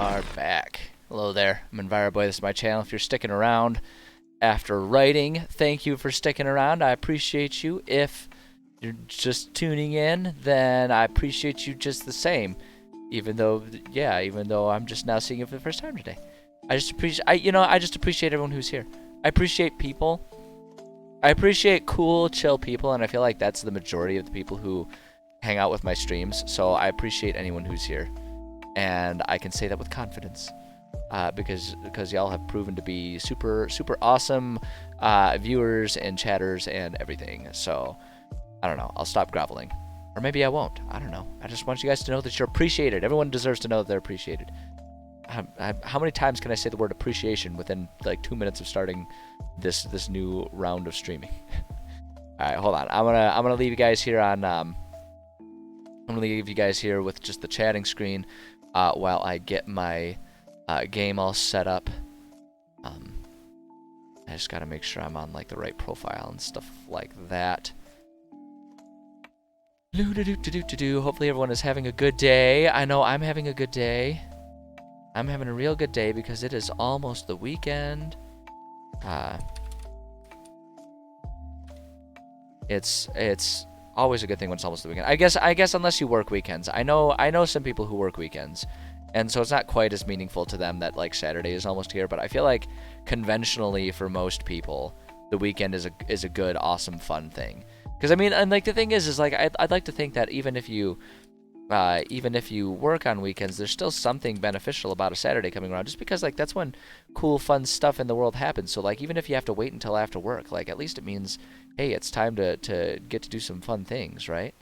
are back. Hello there. I'm EnviroBoy. This is my channel. If you're sticking around after writing, thank you for sticking around. I appreciate you. If you're just tuning in, then I appreciate you just the same. Even though I'm just now seeing it for the first time today. I just appreciate everyone who's here. I appreciate people. I appreciate cool, chill people, and I feel like that's the majority of the people who hang out with my streams. So I appreciate anyone who's here. And I can say that with confidence, because y'all have proven to be super awesome viewers and chatters and everything. So I don't know. I'll stop groveling, or maybe I won't. I don't know. I just want you guys to know that you're appreciated. Everyone deserves to know that they're appreciated. How many times can I say the word appreciation within like 2 minutes of starting this new round of streaming? All right, hold on. I'm gonna leave you guys here on. I'm gonna leave you guys here with just the chatting screen. While I get my game all set up. I just gotta make sure I'm on like the right profile and stuff like that. Hopefully everyone is having a good day. I know I'm having a good day. I'm having a real good day because it is almost the weekend. It's always a good thing when it's almost the weekend. I guess unless you work weekends. I know some people who work weekends, and so it's not quite as meaningful to them that like Saturday is almost here. But I feel like conventionally for most people, the weekend is a good, awesome, fun thing. Because I mean, and like the thing is like I'd like to think that even if you work on weekends, there's still something beneficial about a Saturday coming around, just because like that's when cool, fun stuff in the world happens. So like even if you have to wait until after work, like at least it means, hey, it's time to get to do some fun things, right?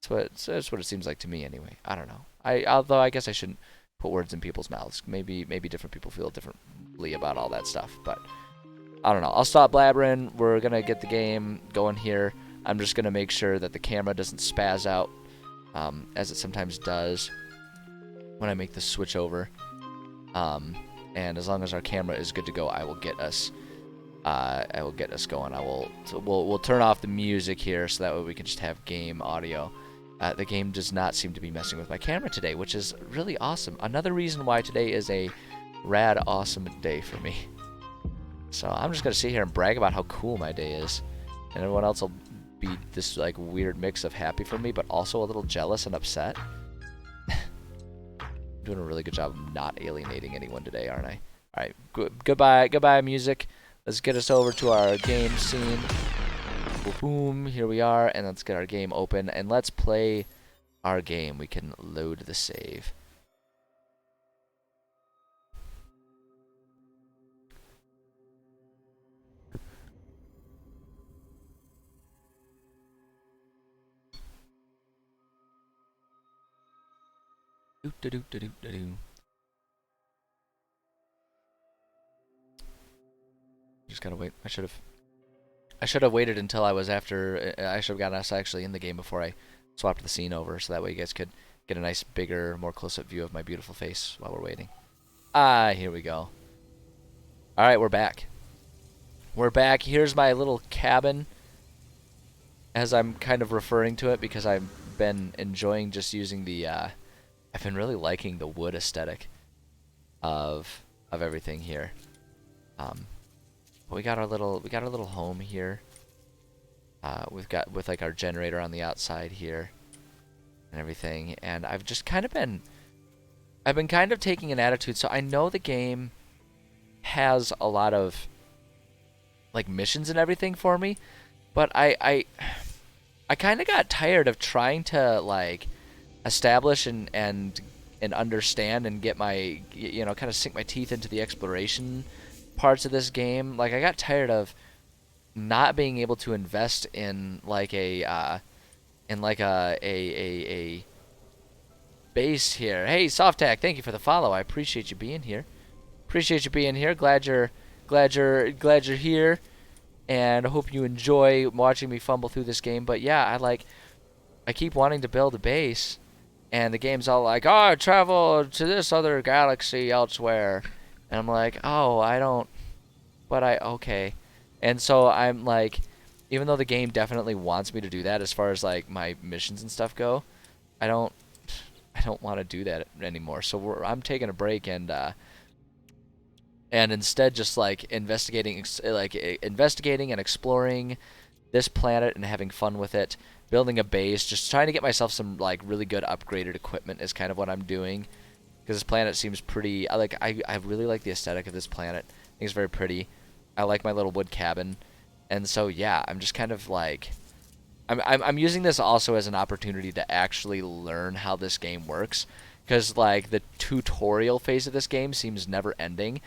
That's what it seems like to me anyway. I don't know. Although I guess I shouldn't put words in people's mouths. Maybe different people feel differently about all that stuff, but I don't know. I'll stop blabbering. We're gonna get the game going here. I'm just gonna make sure that the camera doesn't spaz out, as it sometimes does when I make the switch over. And as long as our camera is good to go, I will get us going. We'll turn off the music here so that way we can just have game audio. The game does not seem to be messing with my camera today, which is really awesome. Another reason why today is a rad awesome day for me. So I'm just gonna sit here and brag about how cool my day is, and everyone else will be this like weird mix of happy for me, but also a little jealous and upset. I'm doing a really good job of not alienating anyone today, aren't I? All right, goodbye music. Let's get us over to our game scene. Boom, here we are, and let's get our game open, and let's play our game. We can load the save. Just gotta wait. I should have waited until I was after. I should have gotten us actually in the game before I swapped the scene over, so that way you guys could get a nice, bigger, more close-up view of my beautiful face while we're waiting. Here we go. All right, we're back. We're back. Here's my little cabin, as I'm kind of referring to it, because I've been enjoying just using the. I've been really liking the wood aesthetic of everything here. We got our little home here. We've got with like our generator on the outside here and everything, and I've been kind of taking an attitude. So I know the game has a lot of like missions and everything for me, but I kind of got tired of trying to like establish and understand and get my kind of sink my teeth into the exploration parts of this game. Like I got tired of not being able to invest in like a base here. Hey Softac, thank you for the follow. I appreciate you being here. Glad you're here, and I hope you enjoy watching me fumble through this game. But yeah, I keep wanting to build a base, and the game's all like, oh, travel to this other galaxy elsewhere. And I'm like, oh, I don't, but okay. And so I'm like, even though the game definitely wants me to do that as far as like my missions and stuff go, I I don't want to do that anymore. So I'm taking a break and instead just like investigating and exploring this planet and having fun with it, building a base, just trying to get myself some like really good upgraded equipment is kind of what I'm doing. Because this planet seems pretty. I really like the aesthetic of this planet. I think it's very pretty. I like my little wood cabin, and so yeah, I'm just kind of like, I'm using this also as an opportunity to actually learn how this game works, because like the tutorial phase of this game seems never ending,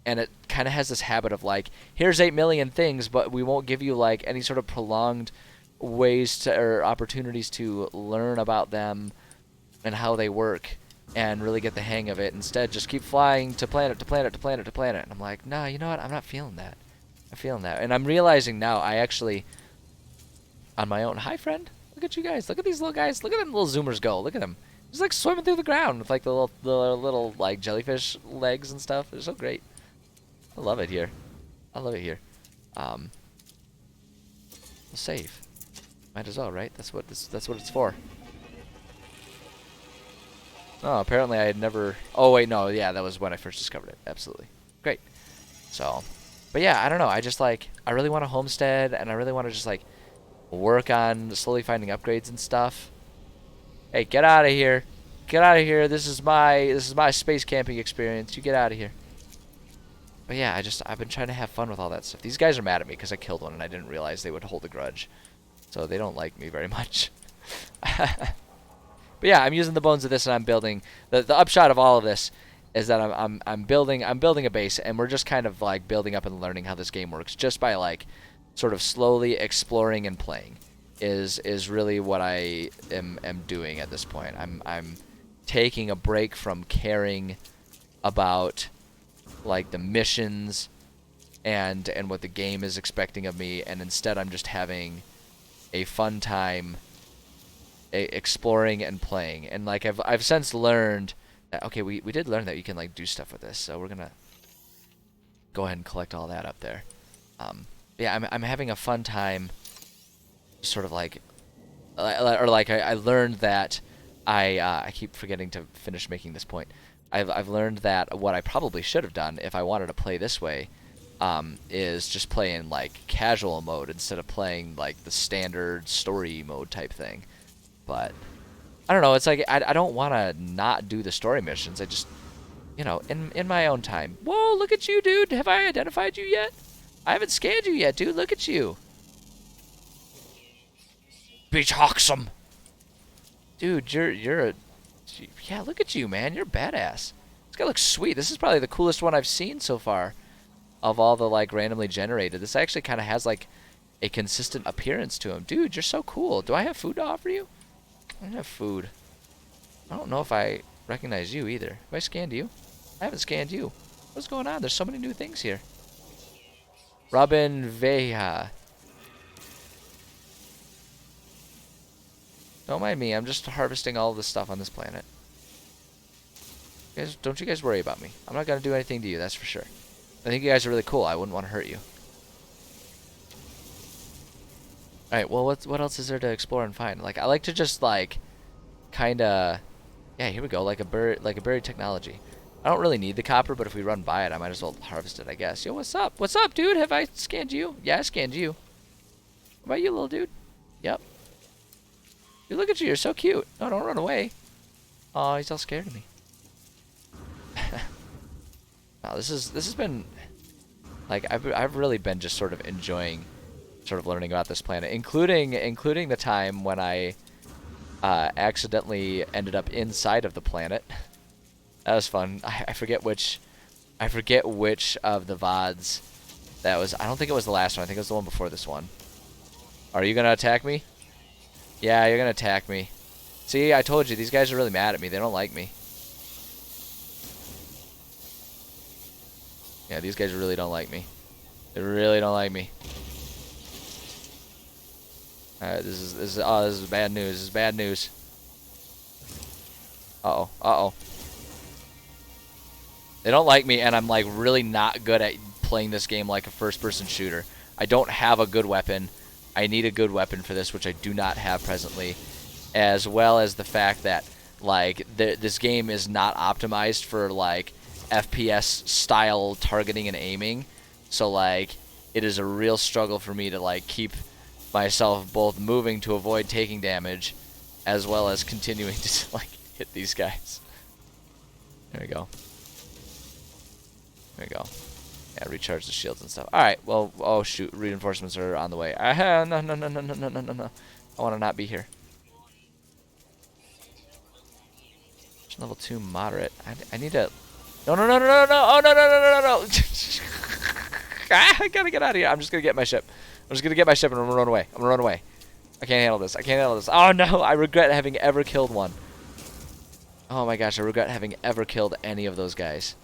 and it kind of has this habit of like, here's 8 million things, but we won't give you like any sort of prolonged ways to or opportunities to learn about them and how they work and really get the hang of it. Instead, just keep flying to planet to planet to planet to planet. And I'm like, nah, you know what? I'm not feeling that. I'm feeling that. And I'm realizing now I actually, on my own, hi friend, look at you guys. Look at these little guys. Look at them little zoomers go. Look at them. Just like swimming through the ground with like the little like jellyfish legs and stuff. They're so great. I love it here. I love it here. We'll save. Might as well, right? That's what it's for. Oh, apparently I had never... Oh, wait, no. Yeah, that was when I first discovered it. Absolutely. Great. So, but yeah, I don't know. I just, like, I really want a homestead, and I really want to just, like, work on slowly finding upgrades and stuff. Hey, get out of here. Get out of here. This is my space camping experience. You get out of here. But yeah, I've been trying to have fun with all that stuff. These guys are mad at me because I killed one, and I didn't realize they would hold a grudge. So they don't like me very much. But yeah, I'm using the bones of this, and I'm building. The upshot of all of this is that I'm building a base, and we're just kind of like building up and learning how this game works, just by like sort of slowly exploring and playing. Is really what I am doing at this point. I'm taking a break from caring about like the missions and what the game is expecting of me, and instead I'm just having a fun time exploring and playing. And like I've since learned that, okay, we did learn that you can like do stuff with this, so we're gonna go ahead and collect all that up there. Yeah, I'm having a fun time sort of like I learned that I keep forgetting to finish making this point. I've learned that what I probably should have done if I wanted to play this way is just play in like casual mode instead of playing like the standard story mode type thing. But I don't know, it's like I don't want to not do the story missions. I just, you know, in my own time. Whoa, look at you, dude. Have I identified you yet? I haven't scanned you yet, dude. Look at you. Beach Hawksome. Dude, you're a... Yeah, look at you, man. You're badass. This guy looks sweet. This is probably the coolest one I've seen so far of all the, like, randomly generated. This actually kind of has, like, a consistent appearance to him. Dude, you're so cool. Do I have food to offer you? I don't have food. I don't know if I recognize you either. Have I scanned you? I haven't scanned you. What's going on? There's so many new things here. Robin Veja. Don't mind me. I'm just harvesting all of the stuff on this planet. Guys, don't you guys worry about me. I'm not going to do anything to you, that's for sure. I think you guys are really cool. I wouldn't want to hurt you. Alright, well, what else is there to explore and find? Like, I like to just, like, kind of... Yeah, here we go. Like a buried technology. I don't really need the copper, but if we run by it, I might as well harvest it, I guess. Yo, what's up? What's up, dude? Have I scanned you? Yeah, I scanned you. What about you, little dude? Yep. Dude, look at you. You're so cute. No, don't run away. Oh, he's all scared of me. Wow, this has been... Like, I've really been just sort of enjoying sort of learning about this planet, including the time when I accidentally ended up inside of the planet. That was fun. I forget which of the VODs that was. I don't think it was the last one. I think it was the one before this one. Are you gonna attack me? Yeah, you're gonna attack me. See, I told you, these guys are really mad at me. They don't like me. Yeah, these guys really don't like me. They really don't like me. Alright, this is bad news. This is bad news. Uh-oh. Uh-oh. They don't like me, and I'm like really not good at playing this game like a first-person shooter. I don't have a good weapon. I need a good weapon for this, which I do not have presently, as well as the fact that Like, this game is not optimized for, like, FPS style targeting and aiming. So, like, it is a real struggle for me to, like, keep myself both moving to avoid taking damage as well as continuing to, like, hit these guys. There we go. There we go. Yeah, recharge the shields and stuff. Alright, well, oh shoot, reinforcements are on the way. No, no, no, no, no, no, no, no, no. I want to not be here. Level 2 moderate. I need to... No, no, no, no, no, no. Oh, no, no, no, no, no, no. I gotta get out of here. I'm just gonna get my ship. I'm just gonna get my ship and I'm gonna run away. I'm gonna run away. I can't handle this. I can't handle this. Oh, no. I regret having ever killed one. Oh, my gosh. I regret having ever killed any of those guys.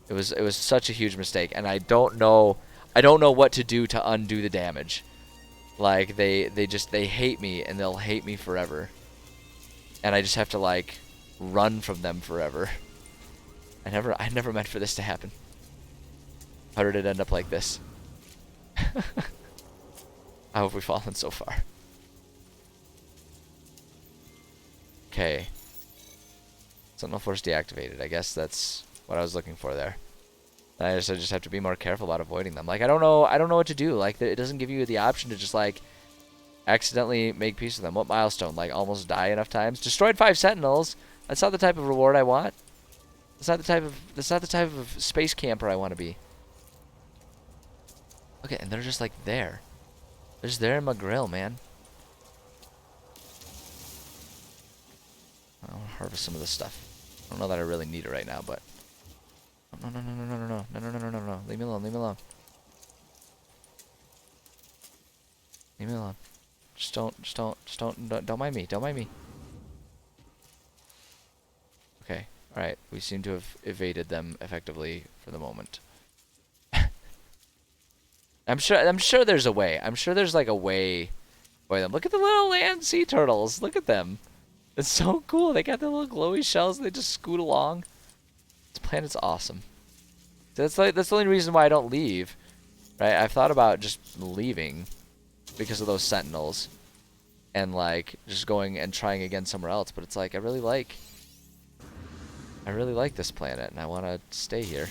It was such a huge mistake. And I don't know what to do to undo the damage. Like, they hate me and they'll hate me forever. And I just have to, like, run from them forever. I never meant for this to happen. How did it end up like this? How have we fallen so far? Okay. Sentinel Force deactivated. I guess that's what I was looking for there. I just have to be more careful about avoiding them. Like, I don't know what to do. Like, it doesn't give you the option to just, like, accidentally make peace with them. What milestone? Like, almost die enough times? Destroyed 5 Sentinels. That's not the type of reward I want. That's not the type of space camper I want to be. Okay, and they're just like there. They're just there in my grill, man. I want to harvest some of this stuff. I don't know that I really need it right now, but no, no, no, no, no, no, no, no, no, no, no, no. Leave me alone. Leave me alone. Leave me alone. Just don't mind me. Don't mind me. Okay. All right. We seem to have evaded them effectively for the moment. I'm sure there's a way. I'm sure there's like a way for them. Look at the little land sea turtles. Look at them. It's so cool. They got their little glowy shells. They just scoot along. This planet's awesome. That's the only reason why I don't leave. Right? I've thought about just leaving because of those sentinels and like just going and trying again somewhere else, but it's like I really like this planet and I want to stay here.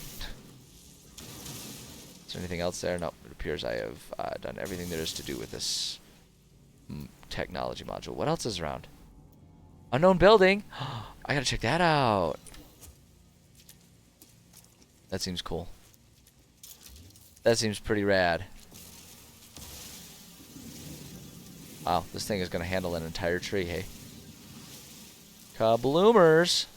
Is there anything else there? No, it appears I have done everything there is to do with this technology module. What else is around? Unknown building. I gotta check that out. That seems cool. That seems pretty rad. Wow, this thing is gonna handle an entire tree, hey. Kabloomers.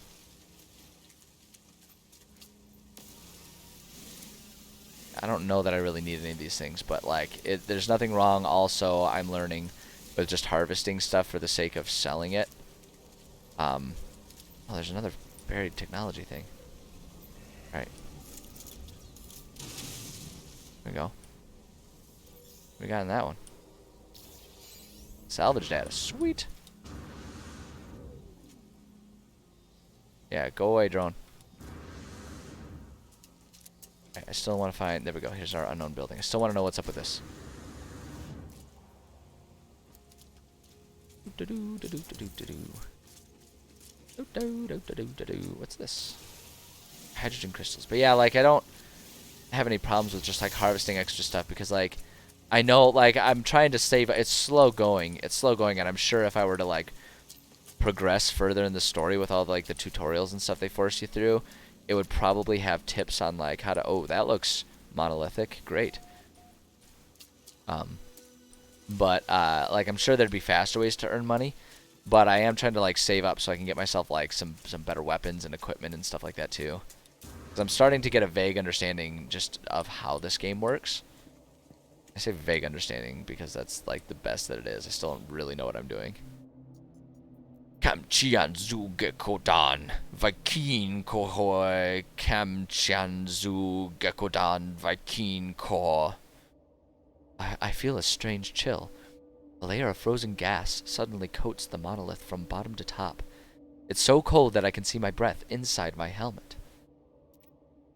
I don't know that I really need any of these things, but like, there's nothing wrong also, I'm learning, with just harvesting stuff for the sake of selling it. Oh, there's another buried technology thing. Alright. There we go. What we got in that one? Salvage data. Sweet. Yeah, go away, drone. I still want to find... There we go. Here's our unknown building. I still want to know what's up with this. What's this? Hydrogen crystals. But yeah, like, I don't have any problems with just, like, harvesting extra stuff because, like, I know, like, I'm trying to save... It's slow going. It's slow going, and I'm sure if I were to, like, progress further in the story with all, like, the tutorials and stuff they force you through... It would probably have tips on like how to. Oh, that looks monolithic. Great. But like I'm sure there'd be faster ways to earn money. But I am trying to like save up so I can get myself like some better weapons and equipment and stuff like that too. Because I'm starting to get a vague understanding just of how this game works. I say vague understanding because that's like the best that it is. I still don't really know what I'm doing. Kamchianzu Gekodan Viking Kohoi Kamchianzu Gekodan Viking Ko. I feel a strange chill. A layer of frozen gas suddenly coats the monolith from bottom to top. It's so cold that I can see my breath inside my helmet.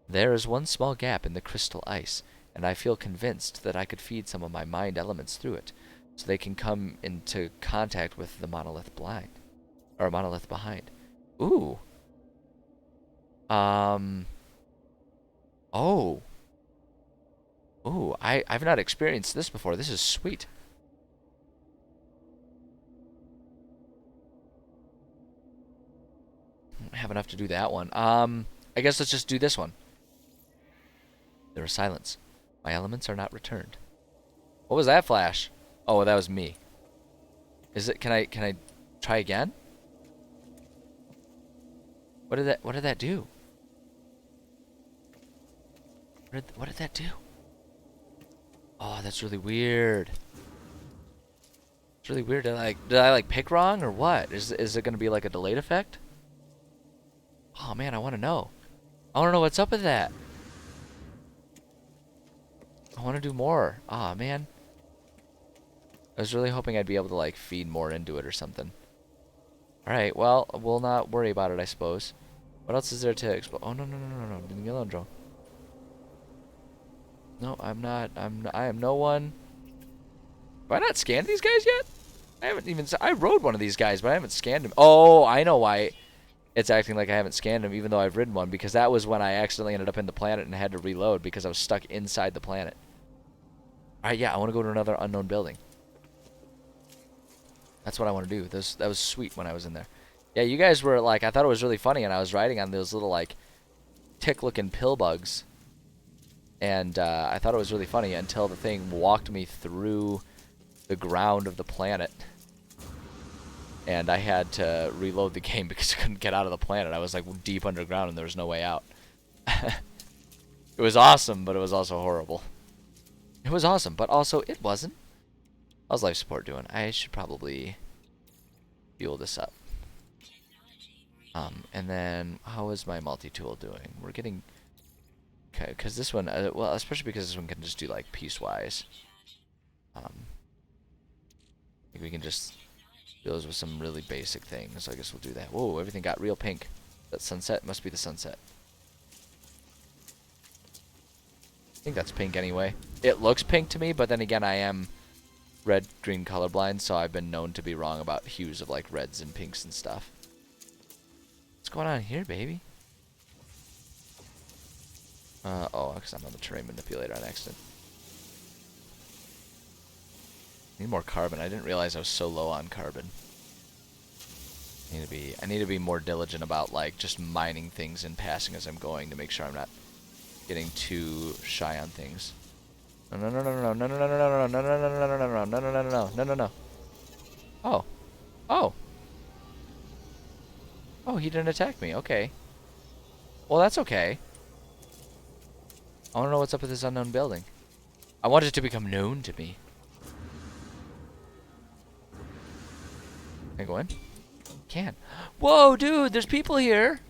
There is one small gap in the crystal ice, and I feel convinced that I could feed some of my mind elements through it, so they can come into contact with the monolith blind. Or a monolith behind. Ooh. Oh. Ooh, I've not experienced this before. This is sweet. I have enough to do that one. I guess let's just do this one. There was silence. My elements are not returned. What was that flash? Oh, that was me. Is it? Can I try again? What did that do? What did that do? Oh, that's really weird. It's really weird. Did I like pick wrong or what? Is it gonna be like a delayed effect? Oh man, I want to know. I want to know what's up with that. I want to do more. Ah man. I was really hoping I'd be able to like feed more into it or something. Alright, well, we'll not worry about it, I suppose. What else is there to explore? Oh, no. Leave me alone, Joe. No, I'm not. I am no one. Have I not scanned these guys yet? I haven't even... I rode one of these guys, but I haven't scanned him. Oh, I know why it's acting like I haven't scanned him, even though I've ridden one, because that was when I accidentally ended up in the planet and had to reload because I was stuck inside the planet. Alright, yeah, I want to go to another unknown building. That's what I want to do. That was sweet when I was in there. Yeah, you guys were like, I thought it was really funny, and I was riding on those little, like, tick-looking pill bugs. And I thought it was really funny until the thing walked me through the ground of the planet. And I had to reload the game because I couldn't get out of the planet. I was, like, deep underground, and there was no way out. It was awesome, but it was also horrible. It was awesome, but also it wasn't. How's life support doing? I should probably fuel this up. And then how is my multi-tool doing? We're getting... Okay, because this one... well, especially because this one can just do, like, piecewise. I think we can just do those with some really basic things. So I guess we'll do that. Whoa, everything got real pink. That sunset must be the sunset. I think that's pink anyway. It looks pink to me, but then again, I am red-green colorblind, so I've been known to be wrong about hues of, like, reds and pinks and stuff. What's going on here, baby? Oh, because I'm on the terrain manipulator on accident. Need more carbon. I didn't realize I was so low on carbon. I need to be more diligent about, like, just mining things and passing as I'm going to make sure I'm not getting too shy on things. No. Oh. Oh, he didn't attack me. Okay. Well, that's okay. I want to know what's up with this unknown building. I want it to become known to me. Can I go in? Can. Whoa, dude, there's people here.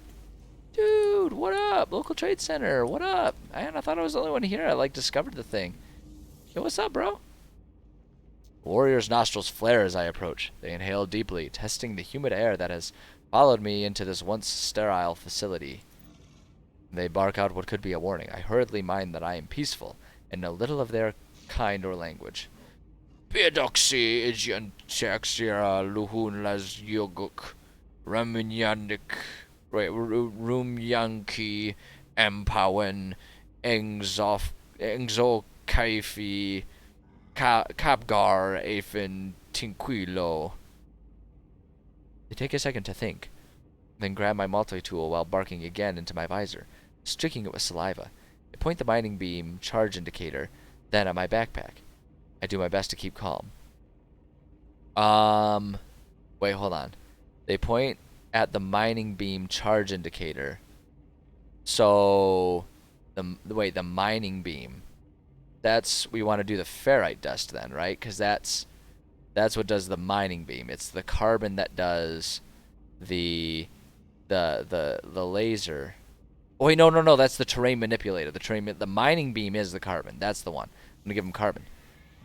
Dude, what up? Local trade center. What up? Man, I thought I was the only one here. I, like, discovered the thing. Yo, what's up, bro? Warrior's nostrils flare as I approach. They inhale deeply, testing the humid air that has followed me into this once sterile facility. They bark out what could be a warning. I hurriedly mind that I am peaceful, and know little of their kind or language. Piedoxi igiantaxia luhun las yoguk ramunyandik rumyanki empawen engzo kaifi kapgar afin tinquilo. They take a second to think, then grab my multi-tool while barking again into my visor, streaking it with saliva. I point the mining beam charge indicator, then at my backpack. I do my best to keep calm. Wait, hold on. They point at the mining beam charge indicator. So, the mining beam. We want to do the ferrite dust then, right? Because that's what does the mining beam. It's the carbon that does the laser. Oh wait, no, that's the terrain manipulator. The mining beam is the carbon. That's the one. I'm gonna give him carbon.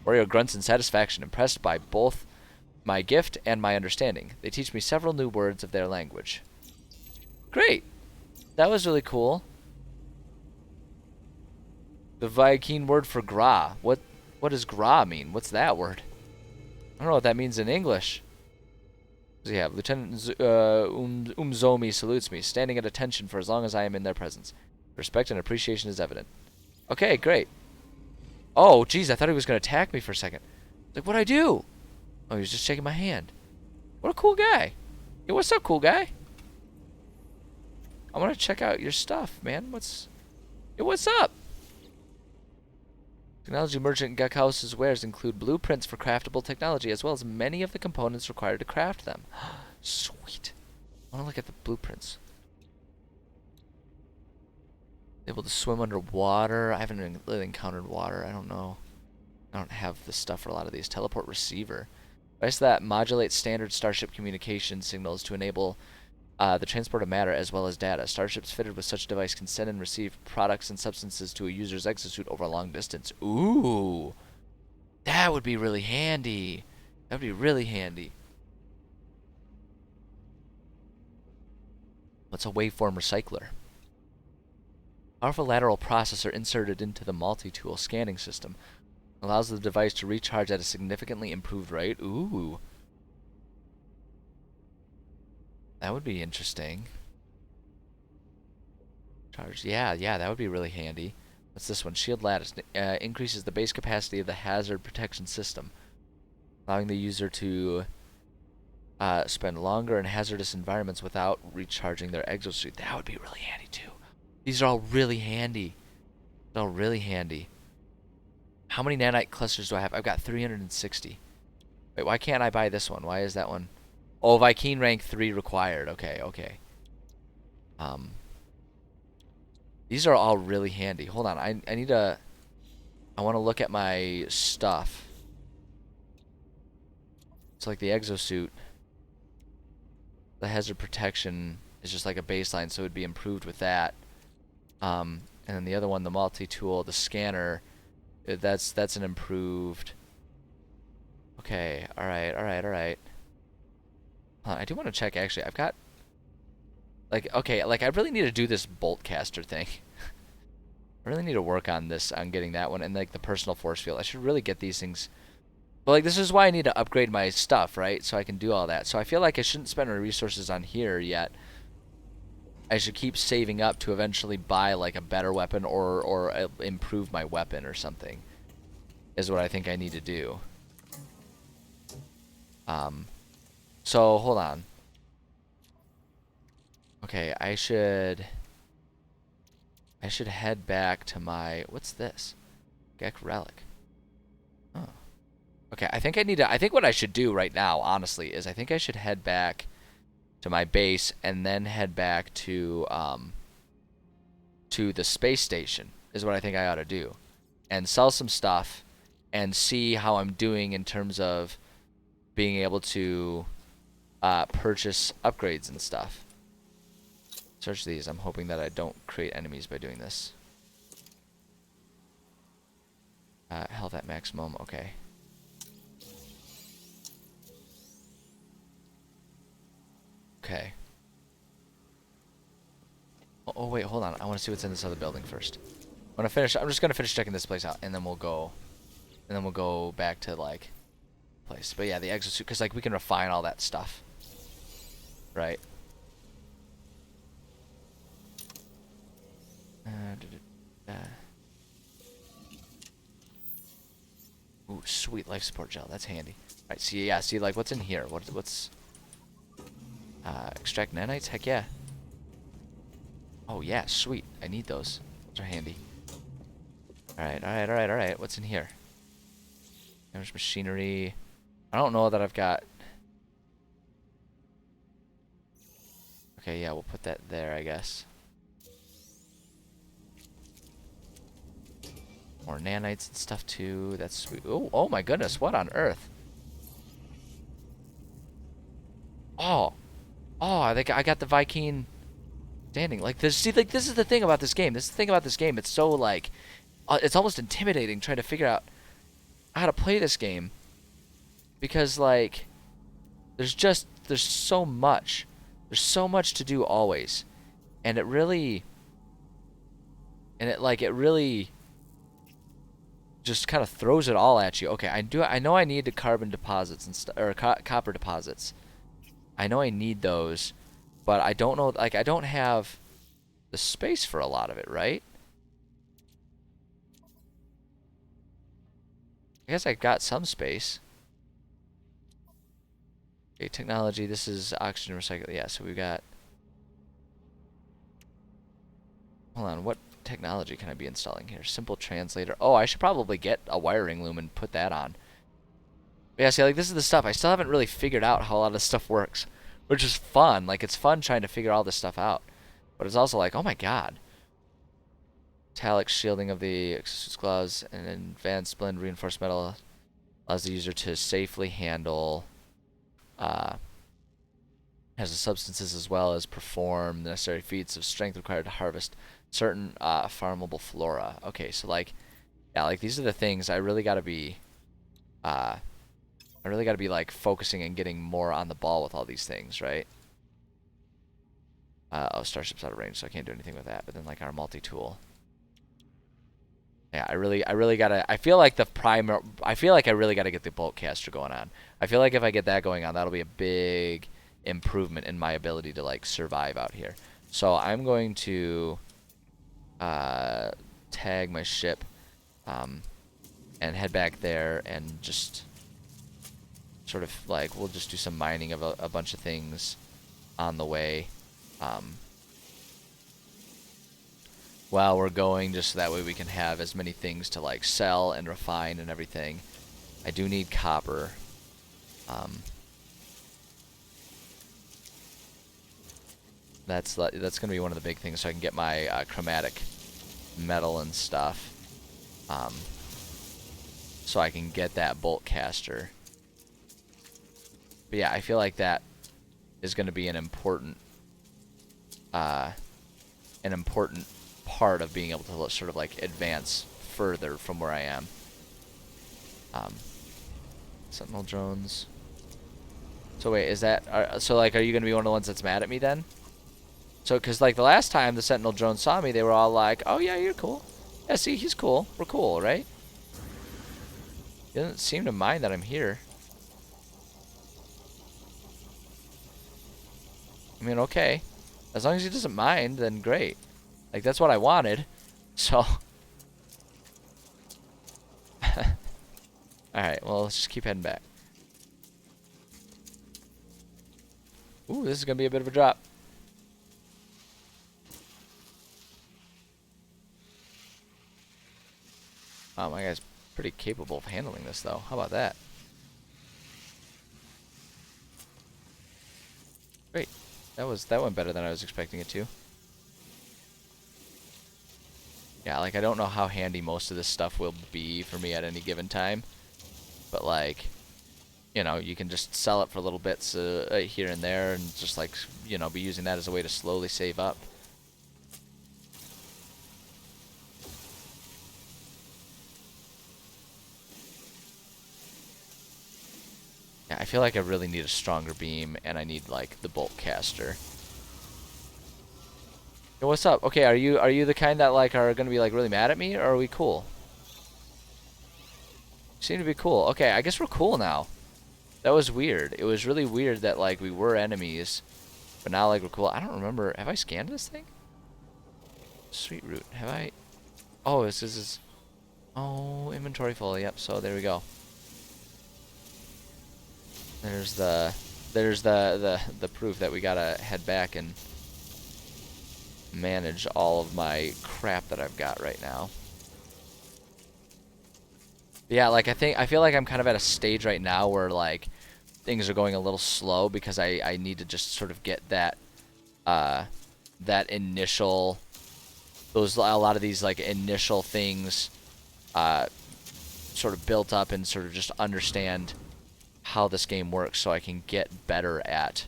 Warrior grunts in satisfaction, impressed by both my gift and my understanding. They teach me several new words of their language. Great! That was really cool. The Viking word for gra. What does gra mean? What's that word? I don't know what that means in English. Yeah, Lieutenant Umzomi salutes me, standing at attention for as long as I am in their presence. Respect and appreciation is evident. Okay, great. Oh, geez, I thought he was going to attack me for a second. Like, what'd I do? Oh, he was just shaking my hand. What a cool guy. Hey, what's up, cool guy? I want to check out your stuff, man. Hey, what's up? Technology merchant Gakhaus's wares include blueprints for craftable technology, as well as many of the components required to craft them. Sweet. I want to look at the blueprints. Able to swim underwater. I haven't really encountered water. I don't know. I don't have the stuff for a lot of these. Teleport receiver. Device that modulates standard starship communication signals to enable the transport of matter as well as data. Starships fitted with such device can send and receive products and substances to a user's exosuit over a long distance. Ooh. That would be really handy. That would be really handy. What's a waveform recycler? Powerful lateral processor inserted into the multi-tool scanning system. Allows the device to recharge at a significantly improved rate. Ooh. That would be interesting. Charge. Yeah, that would be really handy. What's this one? Shield lattice. Increases the base capacity of the hazard protection system, allowing the user to spend longer in hazardous environments without recharging their exosuit. That would be really handy too. These are all really handy. They're all really handy. How many nanite clusters do I have? I've got 360. Wait, why can't I buy this one? Why is that one? Oh, Vy'keen rank 3 required. Okay. These are all really handy. Hold on, I want to look at my stuff. It's like the exosuit. The hazard protection is just like a baseline, so it would be improved with that. And then the other one, the multi-tool, the scanner, that's an improved. Okay, all right. I do want to check, actually. I've got, I really need to do this bolt caster thing. I really need to work on this, on getting that one, and, like, the personal force field. I should really get these things. But, like, this is why I need to upgrade my stuff, right? So I can do all that. So I feel like I shouldn't spend my resources on here yet. I should keep saving up to eventually buy, like, a better weapon or improve my weapon or something, is what I think I need to do. So, hold on. Okay, I should head back to my, what's this? Gek relic. Oh. Okay, I think what I should do right now, honestly, is I think I should head back to my base and then head back to the space station, is what I think I ought to do. And sell some stuff and see how I'm doing in terms of being able to purchase upgrades and stuff. Search these. I'm hoping that I don't create enemies by doing this. Health at maximum. Okay. Okay. Oh wait, hold on. I want to see what's in this other building first. I'm just gonna finish checking this place out, and then we'll go back to, like, place. But yeah, the exosuit, because, like, we can refine all that stuff, right? Ooh, sweet life support gel. That's handy. All right, see, like, what's in here? What's extract nanites? Heck yeah. Oh yeah, sweet. I need those. Those are handy. All right. What's in here? There's machinery. I don't know that I've got. Okay, yeah, we'll put that there, I guess. More nanites and stuff too. That's sweet. Oh my goodness! What on earth? Oh, I think I got the Vy'keen standing like this. See, like, this is the thing about this game. It's so, like, it's almost intimidating trying to figure out how to play this game, because, like, there's so much to do always, and it really just kind of throws it all at you. Okay, I know I need the carbon deposits and copper deposits. I know I need those, but I don't know, like, I don't have the space for a lot of it, right? I guess I got some space. Okay, technology, this is oxygen recycle. Yeah, so we've got... Hold on, what technology can I be installing here? Simple translator. Oh, I should probably get a wiring loom and put that on. But yeah, see, like, this is the stuff. I still haven't really figured out how a lot of this stuff works, which is fun. Like, it's fun trying to figure all this stuff out. But it's also like, oh my god. Metallic shielding of the exosuit's gloves and advanced blend reinforced metal allows the user to safely handle has the substances as well as perform the necessary feats of strength required to harvest certain farmable flora. Okay, so like, yeah, like these are the things I really gotta be like focusing and getting more on the ball with all these things, right? Oh, Starship's out of range, so I can't do anything with that. But then like our multi-tool. Yeah, I really gotta. I feel like I feel like I really gotta get the bolt caster going on. I feel like if I get that going on, that'll be a big improvement in my ability to like survive out here. So I'm going to tag my ship and head back there and just sort of like we'll just do some mining of a bunch of things on the way. While we're going, just so that way we can have as many things to like sell and refine and everything. I do need copper. That's gonna be one of the big things, so I can get my chromatic metal and stuff. So I can get that bolt caster. But yeah, I feel like that is gonna be an important part of being able to sort of like advance further from where I am. Sentinel drones. So wait, is that so like are you gonna be one of the ones that's mad at me then? So because like the last time the Sentinel drones saw me, they were all like, "Oh yeah, you're cool. Yeah, see, he's cool. We're cool, right?" He doesn't seem to mind that I'm here. I mean, okay, as long as he doesn't mind, then great. Like, that's what I wanted, so... Alright, well, let's just keep heading back. Ooh, this is gonna be a bit of a drop. Oh, my guy's pretty capable of handling this, though. How about that? Great. That went better than I was expecting it to. Yeah, like, I don't know how handy most of this stuff will be for me at any given time. But, like, you know, you can just sell it for little bits here and there and just, like, you know, be using that as a way to slowly save up. Yeah, I feel like I really need a stronger beam, and I need, like, the bolt caster. Yo, what's up? Okay, are you the kind that like are gonna be like really mad at me, or are we cool? Seem to be cool. Okay, I guess we're cool now. That was weird. It was really weird that like we were enemies, but now like we're cool. I don't remember. Have I scanned this thing? Sweet root. Have I? Oh, this is. Oh, inventory full. Yep. So there we go. There's the proof that we gotta head back and manage all of my crap that I've got right now. But yeah, like I feel like I'm kind of at a stage right now where like things are going a little slow because I need to just sort of get that that initial a lot of these like initial things sort of built up and sort of just understand how this game works so I can get better at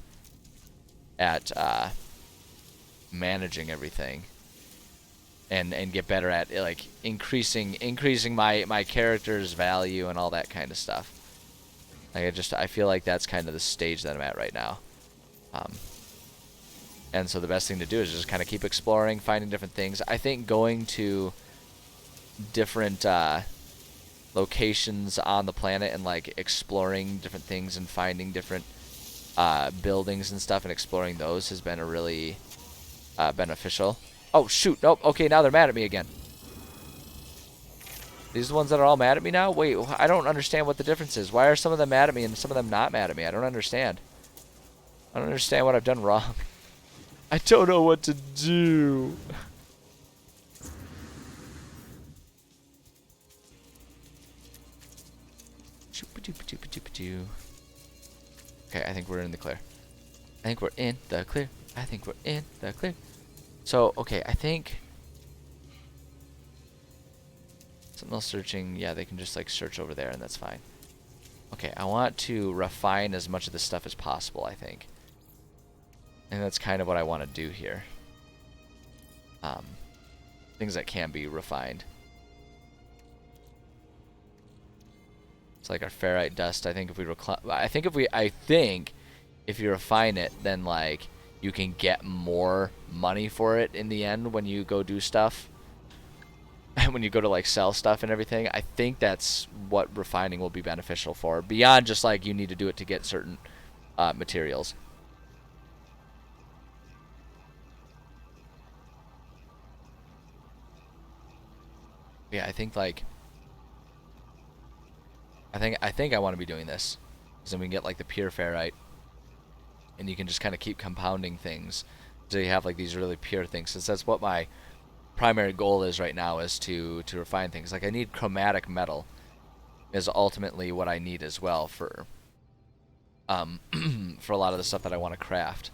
managing everything and get better at like increasing my character's value and all that kind of stuff. Like I feel like that's kind of the stage that I'm at right now. And so the best thing to do is just kind of keep exploring, finding different things. I think going to different locations on the planet and like exploring different things and finding different buildings and stuff and exploring those has been a really beneficial. Oh, shoot. Nope. Okay, now they're mad at me again. These are the ones that are all mad at me now? Wait, I don't understand what the difference is. Why are some of them mad at me and some of them not mad at me? I don't understand. I don't understand what I've done wrong. I don't know what to do. Okay, I think we're in the clear. I think we're in the clear. I think we're in the clear. So, okay, I think... Sentinel searching, yeah, they can just like search over there and that's fine. Okay, I want to refine as much of this stuff as possible, I think. And that's kind of what I want to do here. Things that can be refined. It's like our ferrite dust. I think if you refine it, then like you can get more money for it in the end when you go do stuff. And when you go to like sell stuff and everything, I think that's what refining will be beneficial for. Beyond just like you need to do it to get certain materials. Yeah, I think like I think I want to be doing this, because then we can get like the pure ferrite, and you can just kind of keep compounding things so you have like these really pure things. Since that's what my primary goal is right now, is to refine things. Like I need chromatic metal is ultimately what I need as well for for a lot of the stuff that I want to craft.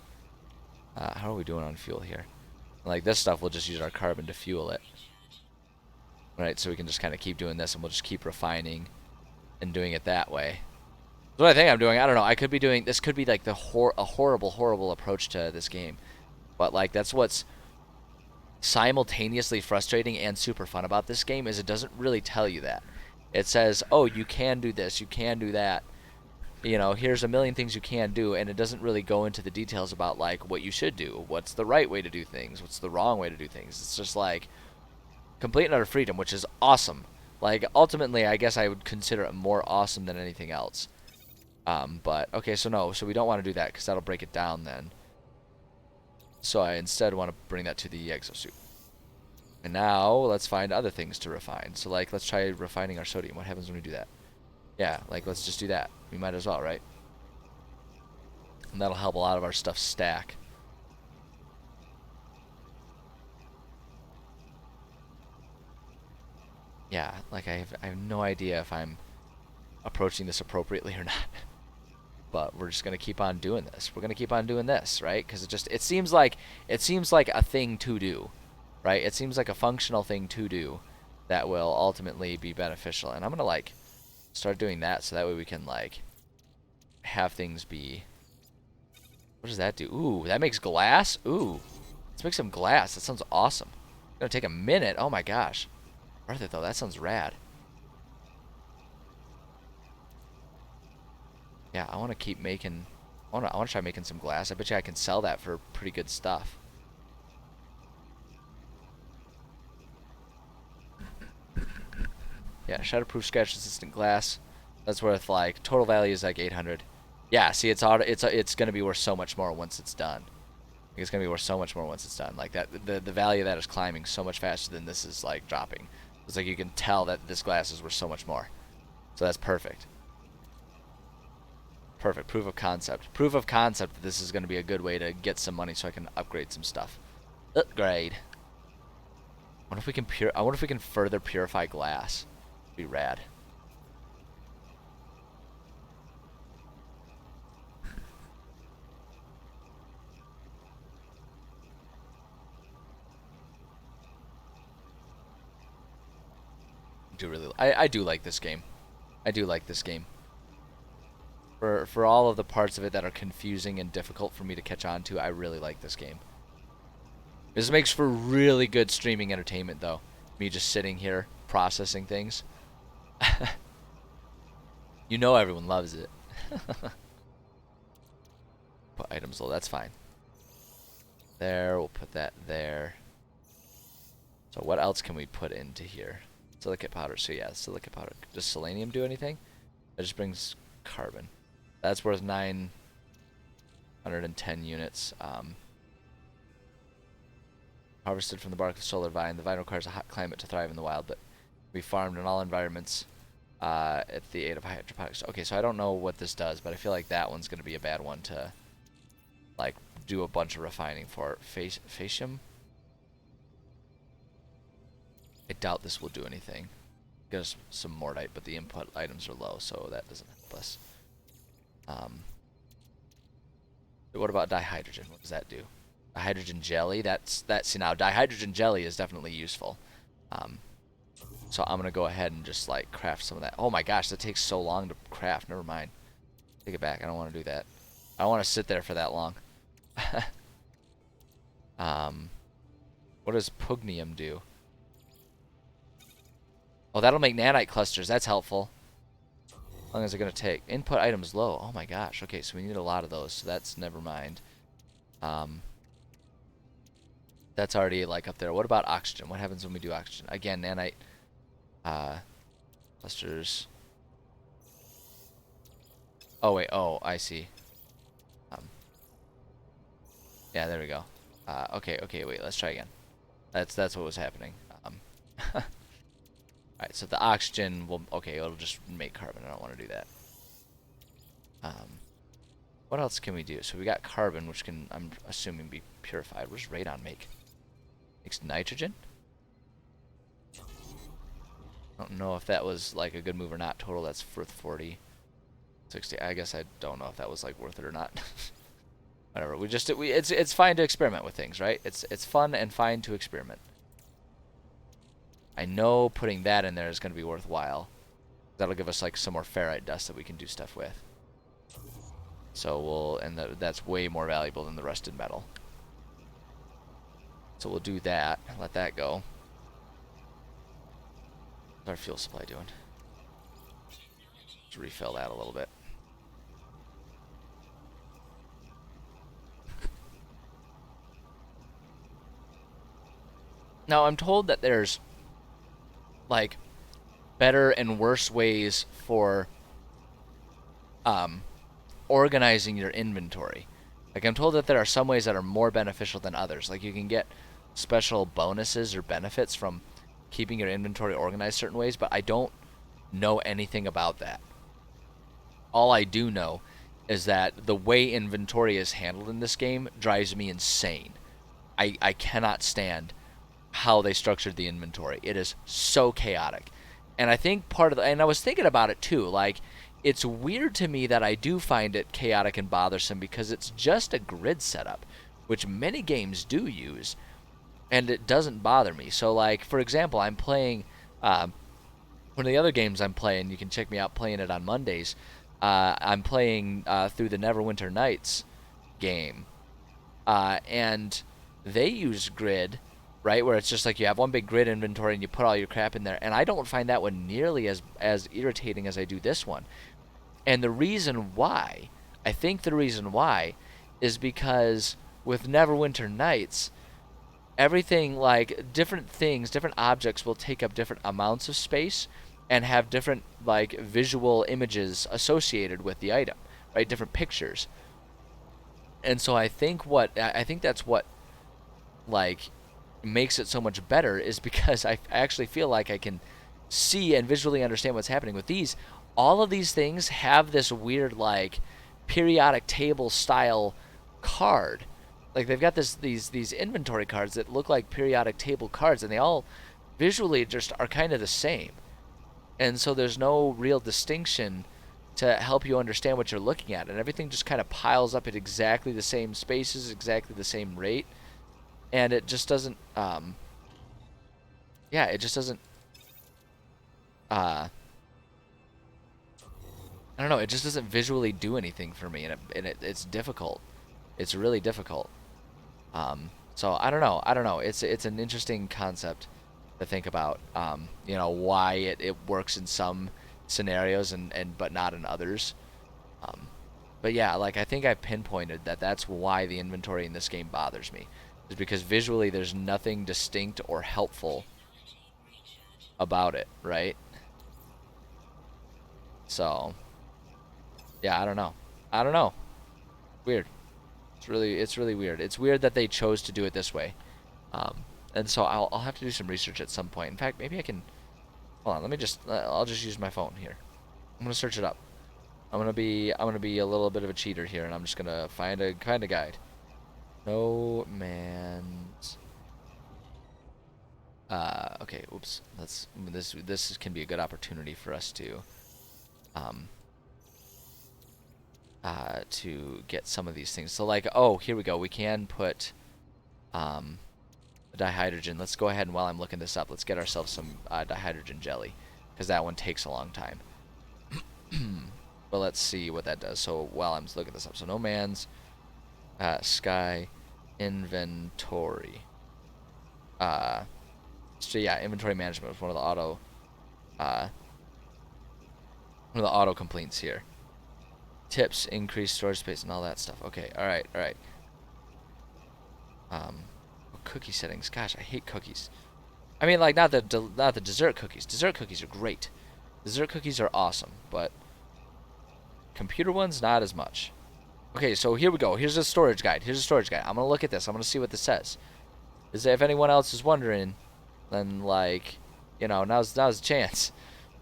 How are we doing on fuel here? Like this stuff, we'll just use our carbon to fuel it. Right, so we can just kind of keep doing this, and we'll just keep refining and doing it that way. What I think I'm doing, I don't know. I could be doing this. Could be like a horrible approach to this game, but like that's what's simultaneously frustrating and super fun about this game, is it doesn't really tell you that. It says, oh, you can do this, you can do that. You know, here's a million things you can do, and it doesn't really go into the details about like what you should do, what's the right way to do things, what's the wrong way to do things. It's just like complete and utter freedom, which is awesome. Like, ultimately, I guess I would consider it more awesome than anything else. But, okay, so no, so we don't want to do that, because that'll break it down then. So I instead want to bring that to the exosuit. And now, let's find other things to refine. So, like, let's try refining our sodium. What happens when we do that? Yeah, like, let's just do that. We might as well, right? And that'll help a lot of our stuff stack. Yeah, like I have no idea if I'm approaching this appropriately or not. But we're just gonna keep on doing this. We're gonna keep on doing this, right? Because it seems like a thing to do, right? It seems like a functional thing to do that will ultimately be beneficial. And I'm gonna like start doing that, so that way we can like have things be. What does that do? Ooh, that makes glass. Ooh, let's make some glass. That sounds awesome. It's gonna take a minute. Oh my gosh. Worth it though. That sounds rad. Yeah, I want to keep making. I want to try making some glass. I bet you I can sell that for pretty good stuff. Yeah, shatterproof scratch resistant glass. That's worth like total value is like 800. Yeah, see, it's gonna be worth so much more once it's done. It's gonna be worth so much more once it's done. Like that, the value of that is climbing so much faster than this is like dropping. It's like you can tell that this glass is worth so much more. So that's perfect. Perfect. Proof of concept. Proof of concept that this is going to be a good way to get some money so I can upgrade some stuff. Upgrade. I wonder if we can further purify glass. It'd be rad. I do like this game. I do like this game. For all of the parts of it that are confusing and difficult for me to catch on to, I really like this game. This makes for really good streaming entertainment, though. Me just sitting here processing things. You know everyone loves it. Put items low, that's fine. There, we'll put that there. So what else can we put into here? Silicate powder. So yeah, silicate powder. Does selenium do anything? It just brings carbon. That's worth 9. 110 units. Harvested from the bark of the solar vine. The vine requires a hot climate to thrive in the wild, but can be farmed in all environments at the aid of hydroponics. Okay, so I don't know what this does, but I feel like that one's going to be a bad one to like do a bunch of refining for. Facium? I doubt this will do anything. Get us some Mordite, but the input items are low, so that doesn't help us. What about dihydrogen? What does that do? Hydrogen jelly? See now, dihydrogen jelly is definitely useful. So I'm gonna go ahead and just like craft some of that. Oh my gosh, that takes so long to craft. Never mind. Take it back. I don't want to do that. I don't want to sit there for that long. What does pugnium do? Oh, that'll make nanite clusters. That's helpful. How long is it gonna take? Input items low. Oh my gosh. Okay, so we need a lot of those. So that's never mind. That's already like up there. What about oxygen? What happens when we do oxygen? Again, nanite clusters. Oh wait. Oh, I see. Yeah, there we go. Okay. Wait. Let's try again. That's what was happening. Alright, so the oxygen will, okay, it'll just make carbon. I don't want to do that. What else can we do? So we got carbon, which can, I'm assuming, be purified. What does radon make? Makes nitrogen? I don't know if that was like a good move or not. Total, that's worth 40. 60. I guess I don't know if that was like worth it or not. Whatever. It's fine to experiment with things, right? It's fun and fine to experiment. I know putting that in there is going to be worthwhile. That'll give us like some more ferrite dust that we can do stuff with. So that's way more valuable than the rusted metal. So we'll do that. Let that go. What's our fuel supply doing? Let's refill that a little bit. Now I'm told that there's like better and worse ways for organizing your inventory. Like I'm told that there are some ways that are more beneficial than others. Like you can get special bonuses or benefits from keeping your inventory organized certain ways, but I don't know anything about that. All I do know is that the way inventory is handled in this game drives me insane. I cannot stand how they structured the inventory. It is so chaotic. And I think and I was thinking about it too, like it's weird to me that I do find it chaotic and bothersome because it's just a grid setup, which many games do use, and it doesn't bother me. So like, for example, I'm playing, one of the other games I'm playing, you can check me out playing it on Mondays, I'm playing through the Neverwinter Nights game, and they use grid, right, where it's just like you have one big grid inventory and you put all your crap in there, and I don't find that one nearly as irritating as I do this one. And the reason why, I think the reason why, is because with Neverwinter Nights, everything, like different things, different objects will take up different amounts of space and have different like visual images associated with the item, right? Different pictures. And so I think that's what like makes it so much better is because I actually feel like I can see and visually understand what's happening with these. All of these things have this weird like periodic table style card. Like they've got these inventory cards that look like periodic table cards, and they all visually just are kind of the same. And so there's no real distinction to help you understand what you're looking at, and everything just kind of piles up at exactly the same spaces, exactly the same rate, and it just doesn't it just doesn't I don't know, it just doesn't visually do anything for me, and it's difficult. It's really difficult. So I don't know. It's an interesting concept to think about. Why it works in some scenarios and but not in others. But yeah, like I think I pinpointed that's why the inventory in this game bothers me. Is because visually there's nothing distinct or helpful about it, right? So yeah, I don't know. Weird. It's really weird. It's weird that they chose to do it this way. Um, and so I'll have to do some research at some point. In fact, maybe I can. Hold on. Let me just. I'll just use my phone here. I'm gonna search it up. I'm gonna be a little bit of a cheater here, and I'm just gonna find a guide. No man's. Okay. Oops. This can be a good opportunity for us um, to get some of these things. So like, oh, here we go. We can put dihydrogen. Let's go ahead and while I'm looking this up, let's get ourselves some dihydrogen jelly, because that one takes a long time. But let's see what that does. So while I'm looking this up, so no man's sky inventory. So yeah, inventory management was one of the auto completes here. Tips, increase storage space, and all that stuff. Okay, all right, all right. Cookie settings. Gosh, I hate cookies. I mean, like not the dessert cookies. Dessert cookies are great. Dessert cookies are awesome, but computer ones not as much. Okay, so here we go. Here's a storage guide. Here's a storage guide. I'm gonna look at this. I'm gonna see what this says. Is if anyone else is wondering, then like, you know, now's the chance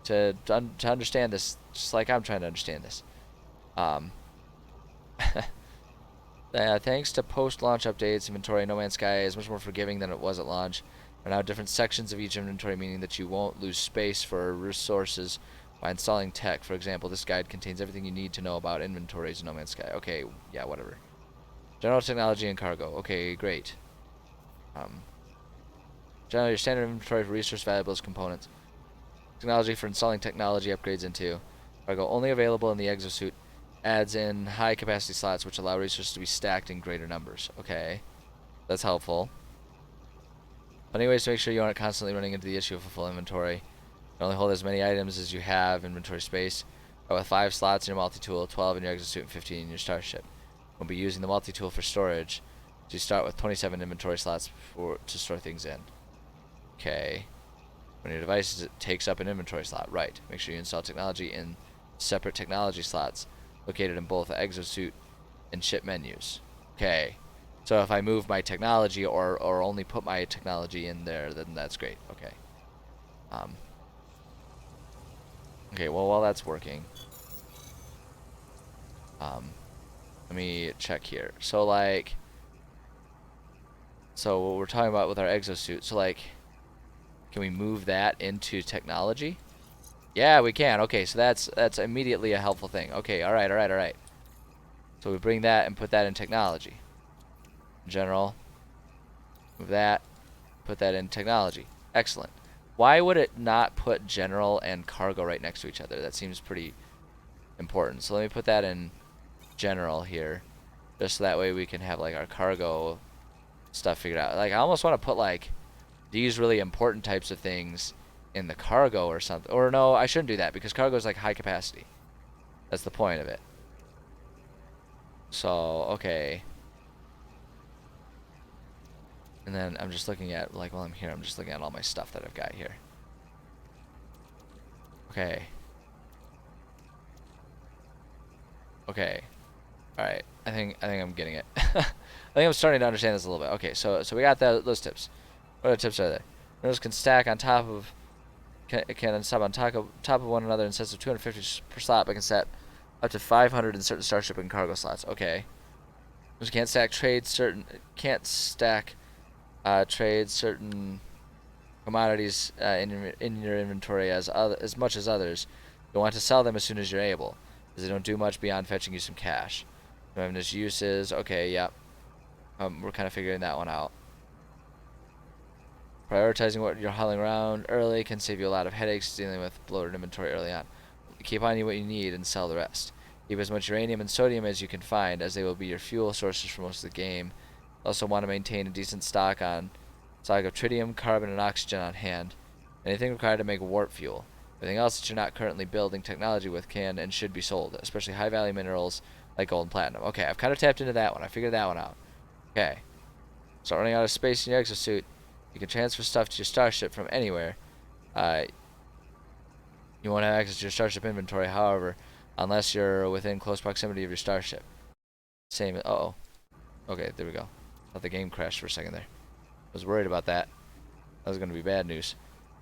to understand this, just like I'm trying to understand this. Thanks to post-launch updates, inventory No Man's Sky is much more forgiving than it was at launch. There are now different sections of each inventory, meaning that you won't lose space for resources by installing tech. For example, this guide contains everything you need to know about inventories in No Man's Sky. Okay, yeah, whatever. General technology and cargo. Okay, great. Generally, your standard inventory for resource valuables components. Technology for installing technology upgrades into cargo. Only available in the exosuit. Adds in high capacity slots which allow resources to be stacked in greater numbers. Okay, that's helpful. Plenty of ways to make sure you aren't constantly running into the issue of a full inventory. You can only hold as many items as you have inventory space. With 5 slots in your multi-tool, 12 in your exosuit, and 15 in your starship. We'll be using the multi-tool for storage. So you start with 27 inventory slots to store things in. Okay. When your device takes up an inventory slot, right. Make sure you install technology in separate technology slots located in both the exosuit and ship menus. Okay. So if I move my technology or only put my technology in there, then that's great. Okay. Okay, well, while that's working, let me check here. So like, so what we're talking about with our exosuit, so like, can we move that into technology? Yeah, we can. Okay, so that's immediately a helpful thing. Okay, all right, all right, all right. So we bring that and put that in technology. General. Move that. Put that in technology. Excellent. Why would it not put general and cargo right next to each other? That seems pretty important. So let me put that in general here, just so that way we can have like our cargo stuff figured out. Like I almost want to put like these really important types of things in the cargo or something. Or no, I shouldn't do that because cargo is like high capacity. That's the point of it. So, okay. And then I'm just looking at, like, while I'm here, I'm just looking at all my stuff that I've got here. Okay. Okay. Alright. I think I'm getting it. I think I'm starting to understand this a little bit. Okay, so we got those tips. What other tips are there? Windows can stack on top of can stop on top of one another in sets of 250 per slot, but can set up to 500 in certain starship and cargo slots. Okay. Windows can't stack trade certain commodities in your inventory as much as others. You'll want to sell them as soon as you're able, as they don't do much beyond fetching you some cash. Revenues uses. Okay, yep. We're kind of figuring that one out. Prioritizing what you're hauling around early can save you a lot of headaches dealing with bloated inventory early on. Keep on you what you need and sell the rest. Keep as much uranium and sodium as you can find, as they will be your fuel sources for most of the game. Also want to maintain a decent stock of tritium, carbon, and oxygen on hand. Anything required to make warp fuel. Everything else that you're not currently building technology with can and should be sold, especially high-value minerals like gold and platinum. Okay, I've kind of tapped into that one. I figured that one out. Okay. Start running out of space in your exosuit. You can transfer stuff to your starship from anywhere. You won't have access to your starship inventory, however, unless you're within close proximity of your starship. Same. Uh-oh. Okay, there we go. Thought the game crashed for a second there. I was worried about that. That was going to be bad news.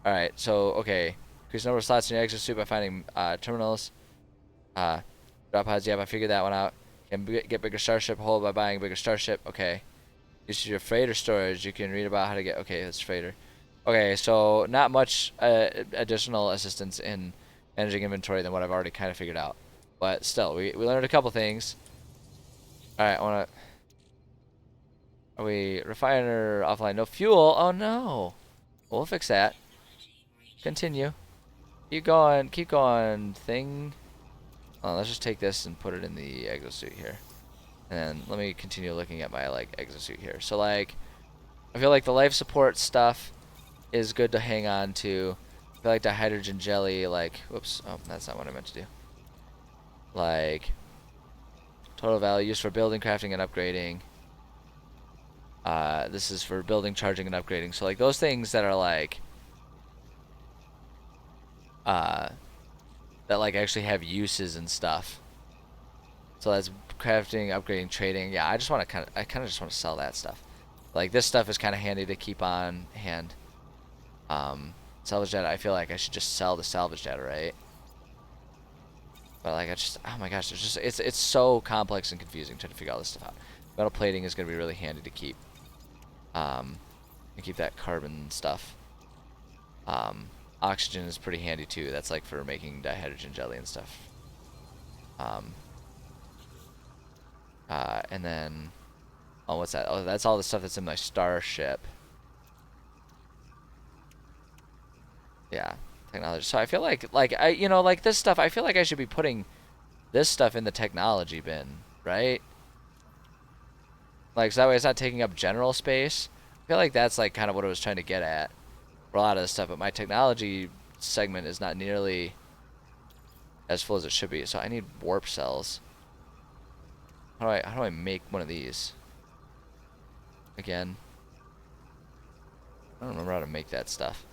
Alright, so, okay. Increase the number of slots in your exosuit by finding terminals. Drop pods, yep, I figured that one out. Can get bigger starship hold by buying a bigger starship. Okay. Use your freighter storage. You can read about how to get... Okay, that's freighter. Okay, so not much additional assistance in managing inventory than what I've already kind of figured out. But still, we learned a couple things. Alright, I want to... Are we refiner offline? No fuel? Oh no. We'll fix that. Continue. Keep going, thing. Oh, let's just take this and put it in the exosuit here. And then let me continue looking at my like exosuit here. So like, I feel like the life support stuff is good to hang on to. I feel like the hydrogen jelly, like, whoops, oh, that's not what I meant to do. Like, total value used for building, crafting, and upgrading. This is for building, charging, and upgrading. So like those things that are like, that like actually have uses and stuff. So that's crafting, upgrading, trading. Yeah, I kind of just want to sell that stuff. Like this stuff is kind of handy to keep on hand. Salvage data. I feel like I should just sell the salvage data, right? But like oh my gosh, it's so complex and confusing trying to figure all this stuff out. Metal plating is gonna be really handy to keep. And keep that carbon stuff. Oxygen is pretty handy too. That's like for making dihydrogen jelly and stuff. And then, oh, what's that? Oh, that's all the stuff that's in my starship. Yeah, technology. So I feel like like this stuff, I feel like I should be putting this stuff in the technology bin, right? Like, so that way it's not taking up general space. I feel like that's like kind of what I was trying to get at for a lot of this stuff, but my technology segment is not nearly as full as it should be. So I need warp cells. How do I make one of these? Again, I don't remember how to make that stuff.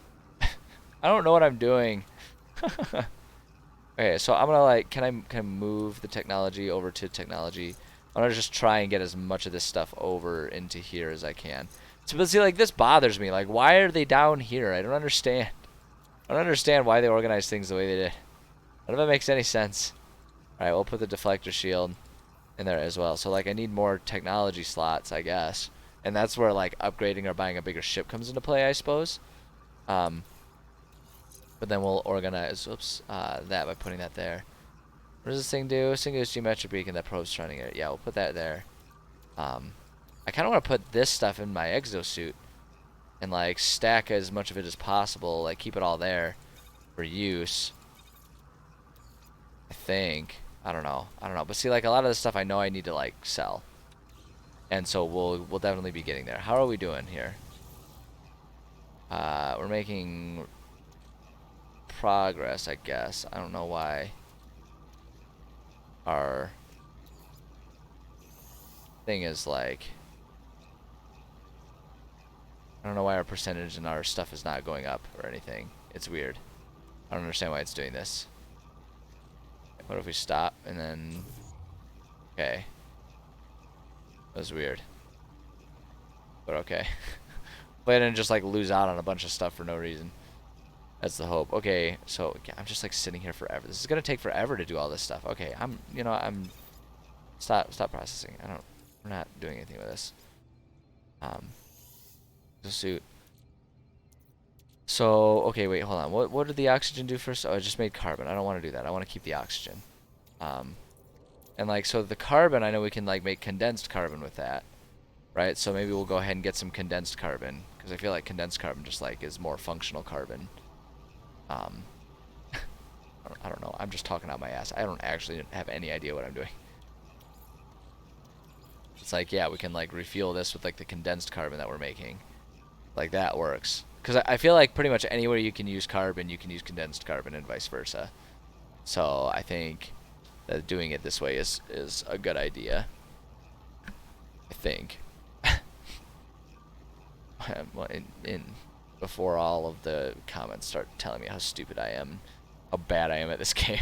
I don't know what I'm doing. Okay, so I'm gonna like, can I move the technology over to technology? I'm gonna just try and get as much of this stuff over into here as I can. So, but see, like this bothers me. Like, why are they down here? I don't understand. I don't understand why they organize things the way they did. None of it makes any sense. All right, we'll put the deflector shield in there as well. So like, I need more technology slots, I guess, and that's where like upgrading or buying a bigger ship comes into play, I suppose. But then we'll organize, that by putting that there. What does this thing do? This thing goes geometric beacon that probes surrounding it. Yeah, we'll put that there. I kind of want to put this stuff in my exosuit and like stack as much of it as possible, like keep it all there for use. I think. I don't know. But see, like a lot of the stuff I know I need to like sell, and so we'll definitely be getting there. How are we doing here? We're making progress, I guess. I don't know why our thing is like, I don't know why our percentage in our stuff is not going up or anything. It's weird. I don't understand why it's doing this. What if we stop and then, okay. That was weird. But okay. But I didn't just like lose out on a bunch of stuff for no reason. That's the hope. Okay, so yeah, I'm just like sitting here forever. This is gonna take forever to do all this stuff. Okay, I'm stop processing. We're not doing anything with this. The suit. So okay, wait, hold on. What did the oxygen do first? Oh, I just made carbon. I don't want to do that. I want to keep the oxygen. And like, so the carbon, I know we can like make condensed carbon with that, right? So maybe we'll go ahead and get some condensed carbon, because I feel like condensed carbon just like is more functional carbon. I don't know. I'm just talking out my ass. I don't actually have any idea what I'm doing. It's like, yeah, we can like refuel this with like the condensed carbon that we're making. Like that works. Because I feel like pretty much anywhere you can use carbon, you can use condensed carbon and vice versa. So I think that doing it this way is a good idea. I think. Before all of the comments start telling me how stupid I am, how bad I am at this game,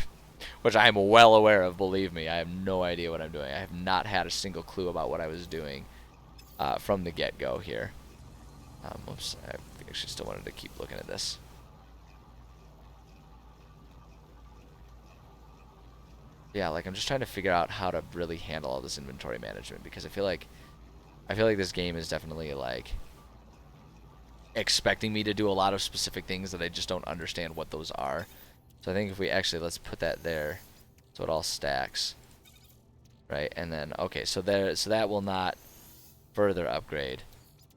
which I am well aware of, believe me. I have no idea what I'm doing. I have not had a single clue about what I was doing from the get-go here. Whoops, I actually still wanted to keep looking at this. Yeah, like I'm just trying to figure out how to really handle all this inventory management, because I feel like this game is definitely like expecting me to do a lot of specific things that I just don't understand what those are. So I think if we actually, let's put that there so it all stacks. Right, and then okay, so that will not further upgrade.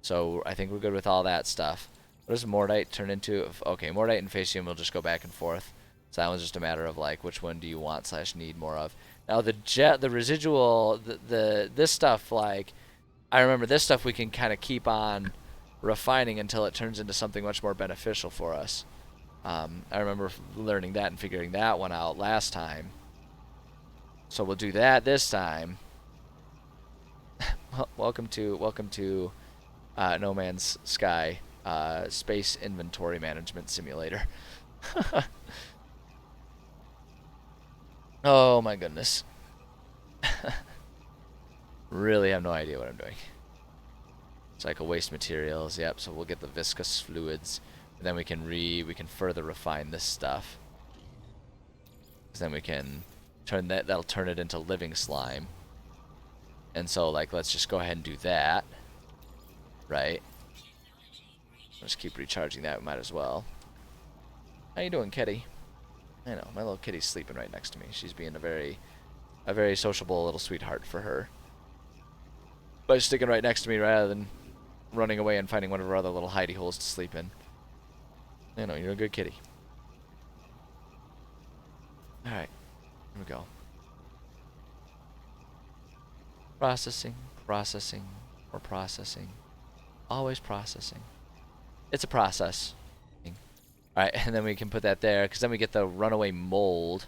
So I think we're good with all that stuff. What does Mordite turn into? Okay, Mordite and Facium will just go back and forth. So that one's just a matter of like which one do you want / need more of. Now the residual, this stuff, like I remember this stuff we can kind of keep on refining until it turns into something much more beneficial for us. I remember learning that and figuring that one out last time. So we'll do that this time. welcome to No Man's Sky, Space Inventory Management Simulator. Oh my goodness. Really have no idea what I'm doing. Cycle waste materials, yep, so we'll get the viscous fluids, and then we can further refine this stuff. Then we can that'll turn it into living slime. And so like let's just go ahead and do that. Right? Let's keep recharging that, we might as well. How you doing, kitty? I know, my little kitty's sleeping right next to me. She's being a very sociable little sweetheart for her. By sticking right next to me rather than running away and finding one of her other little hidey holes to sleep in. You know, you're a good kitty. Alright, here we go. Processing, or processing. Always processing. It's a process. Alright, and then we can put that there, because then we get the runaway mold.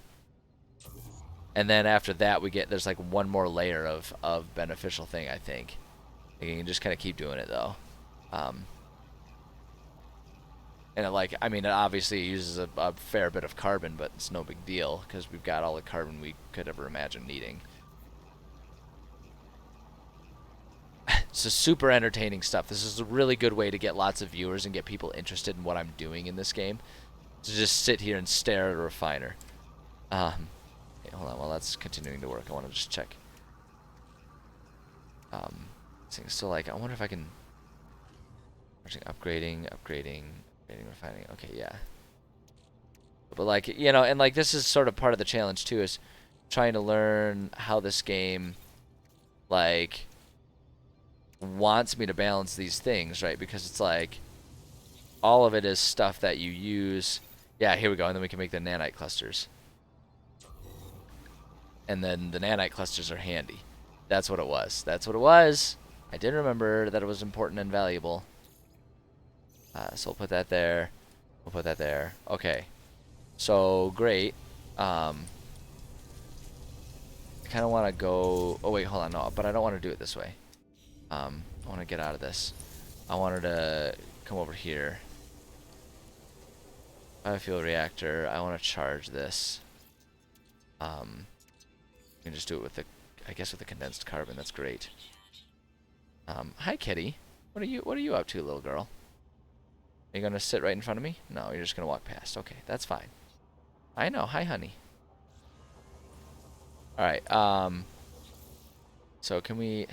And then after that there's like one more layer of beneficial thing, I think. You can just kind of keep doing it though. And it obviously uses a fair bit of carbon, but it's no big deal, because we've got all the carbon we could ever imagine needing. It's a super entertaining stuff. This is a really good way to get lots of viewers and get people interested in what I'm doing in this game. To just sit here and stare at a refiner. Okay, hold on, while that's continuing to work, I want to just check. So like, I wonder if I can... Upgrading, refining. Okay, yeah. But like, you know, and like this is sort of part of the challenge too, is trying to learn how this game, like, wants me to balance these things, right? Because it's like all of it is stuff that you use. Yeah, here we go, and then we can make the nanite clusters, and then the nanite clusters are handy. That's what it was. I did remember that it was important and valuable. So we'll put that there. Okay, so great. I kind of want to go, oh wait, hold on, no, but I don't want to do it this way. I want to get out of this. I wanted to come over here. Biofuel reactor. I want to charge this. You can just do it with the, I guess, with the condensed carbon. That's great. Hi, kitty. What are you up to, little girl? Are you gonna sit right in front of me? No, you're just gonna walk past. Okay, that's fine. I know. Hi, honey. All right. So can we?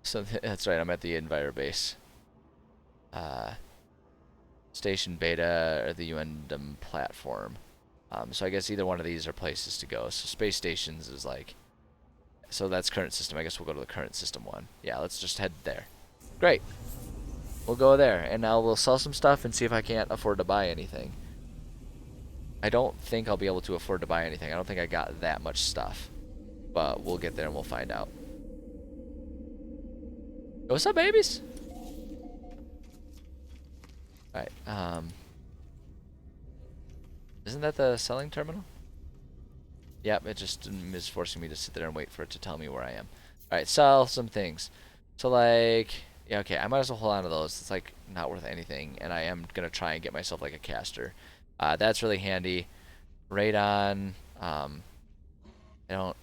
So that's right. I'm at the Enviro base. Station Beta or the UNDM platform. So I guess either one of these are places to go. So space stations is like. So that's current system. I guess we'll go to the current system one. Yeah, let's just head there. Great. We'll go there, and now we'll sell some stuff and see if I can't afford to buy anything. I don't think I'll be able to afford to buy anything. I don't think I got that much stuff. But we'll get there and we'll find out. What's up, babies? Alright, isn't that the selling terminal? Yep, it just is forcing me to sit there and wait for it to tell me where I am. Alright, sell some things. So, like, yeah, okay, I might as well hold on to those. It's, like, not worth anything. And I am going to try and get myself, like, a caster. That's really handy. Radon, I don't...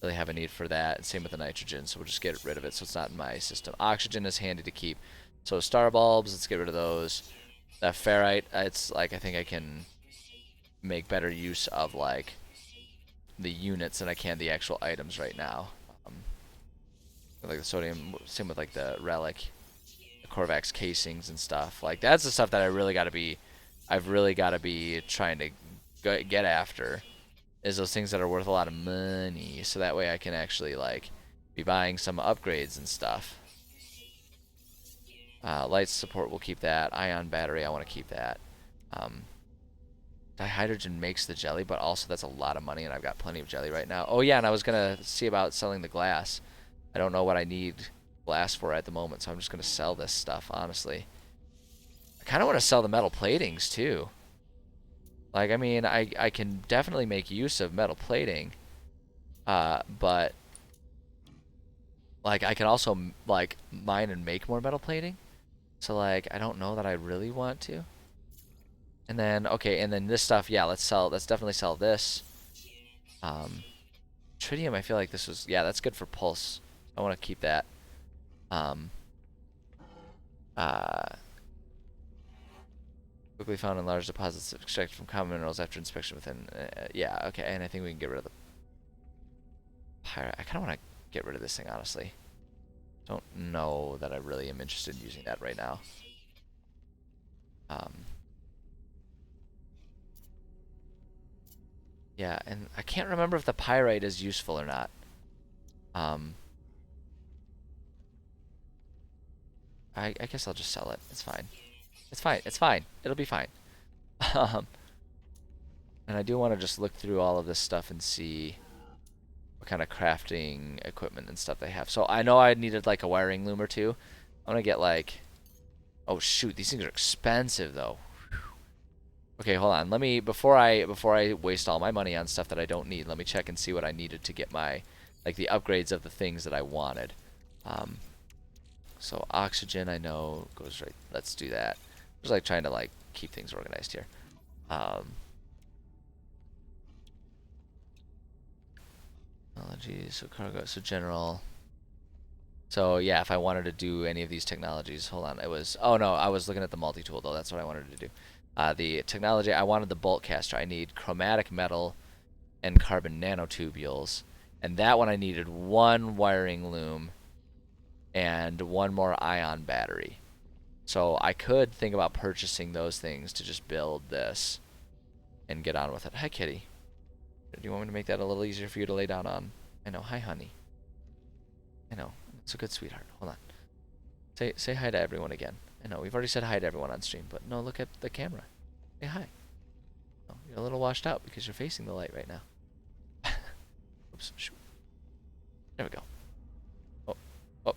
really have a need for that. And same with the nitrogen, so we'll just get rid of it so it's not in my system. Oxygen is handy to keep. So star bulbs, let's get rid of those. That ferrite, it's like I think I can make better use of like the units than I can the actual items right now. Like the sodium, same with like the relic, the Korvax casings and stuff. Like that's the stuff that I've really got to be trying to get after, is those things that are worth a lot of money, so that way I can actually like be buying some upgrades and stuff. Light support, we'll keep that. Ion battery, I want to keep that. Dihydrogen makes the jelly, but also that's a lot of money, and I've got plenty of jelly right now. Oh yeah, and I was gonna see about selling the glass. I don't know what I need glass for at the moment, so I'm just gonna sell this stuff, honestly. I kind of want to sell the metal platings too. Like, I mean, I can definitely make use of metal plating, but like I can also like mine and make more metal plating. So like I don't know that I really want to. And then okay, and then this stuff, yeah, let's definitely sell this. Tritium, I feel like this was, yeah, that's good for pulse. I want to keep that. Quickly found in large deposits extracted from common minerals after inspection within. Yeah, okay, and I think we can get rid of the pyrite. I kind of want to get rid of this thing, honestly. Don't know that I really am interested in using that right now. Yeah, and I can't remember if the pyrite is useful or not. I guess I'll just sell it. It's fine. It's fine. It's fine. It'll be fine. And I do want to just look through all of this stuff and see what kind of crafting equipment and stuff they have. So I know I needed like a wiring loom or two. I'm gonna get like, oh shoot, these things are expensive though. Okay, hold on. Let me, before I waste all my money on stuff that I don't need, let me check and see what I needed to get my, like the upgrades of the things that I wanted. So oxygen I know goes right. Let's do that. Just like trying to like keep things organized here. Technologies, so cargo, so general. So yeah, if I wanted to do any of these technologies, hold on, it was, oh no, I was looking at the multi-tool though, that's what I wanted to do. The technology, I wanted the bolt caster. I need chromatic metal and carbon nanotubules. And that one I needed one wiring loom and one more ion battery. So I could think about purchasing those things to just build this and get on with it. Hi, kitty. Do you want me to make that a little easier for you to lay down on? I know. Hi, honey. I know. It's a good sweetheart. Hold on. Say hi to everyone again. I know. We've already said hi to everyone on stream, but no, look at the camera. Say hi. Oh, you're a little washed out because you're facing the light right now. Oops. Shoot. There we go. Oh. Oh.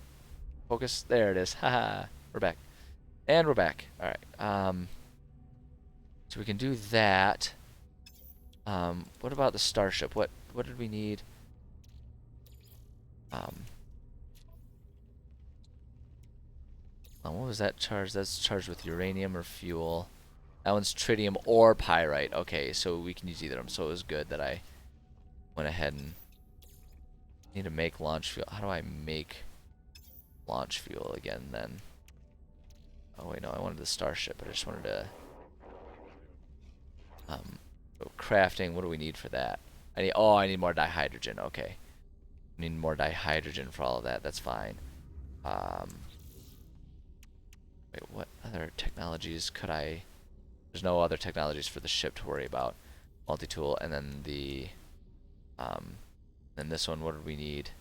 Focus. There it is. Haha. We're back. And we're back. Alright. So we can do that. What about the starship? What did we need? What was that charged? That's charged with uranium or fuel. That one's tritium or pyrite. Okay, so we can use either of them. So it was good that I went ahead and need to make launch fuel. How do I make launch fuel again then? Oh wait, no, I wanted the starship, but I just wanted to crafting. What do we need for that? I need more dihydrogen. Okay, I need more dihydrogen for all of that. That's fine. Wait, what other technologies could I? There's no other technologies for the ship to worry about. Multi-tool, and then the then this one. What did we need?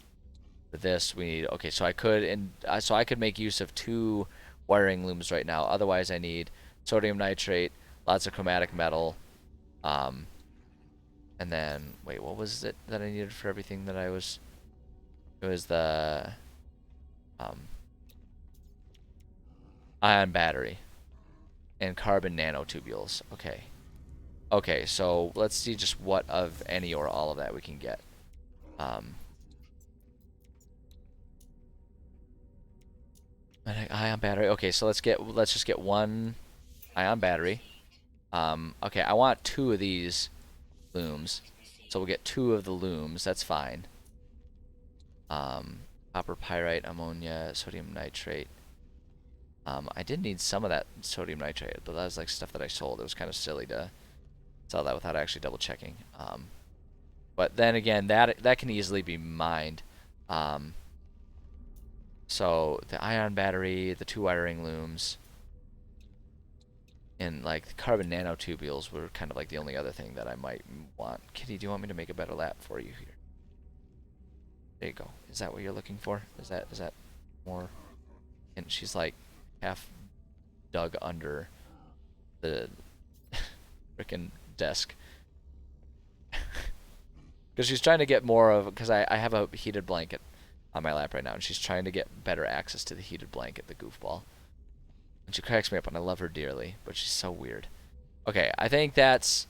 For this, we need. Okay, so I could make use of 2 wiring looms right now. Otherwise, I need sodium nitrate, lots of chromatic metal, and then wait, what was it that I needed for everything that I was? It was the ion battery and carbon nanotubules. Okay. Okay, so let's see just what of any or all of that we can get. Ion battery. Okay, so let's just get 1 ion battery. Okay, I want 2 of these looms. So we'll get 2 of the looms. That's fine. Copper pyrite, ammonia, sodium nitrate. I did need some of that sodium nitrate, but that was like stuff that I sold. It was kind of silly to sell that without actually double checking. But then again, that can easily be mined. So the ion battery, the 2 wiring looms, and like the carbon nanotubules were kind of like the only other thing that I might want. Kitty, do you want me to make a better lap for you here? There you go. Is that what you're looking for? Is that more? And she's like half dug under the frickin' desk. Because she's trying to get more of, because I have a heated blanket on my lap right now, and she's trying to get better access to the heated blanket, the goofball. And she cracks me up, and I love her dearly, but she's so weird. Okay, I think that's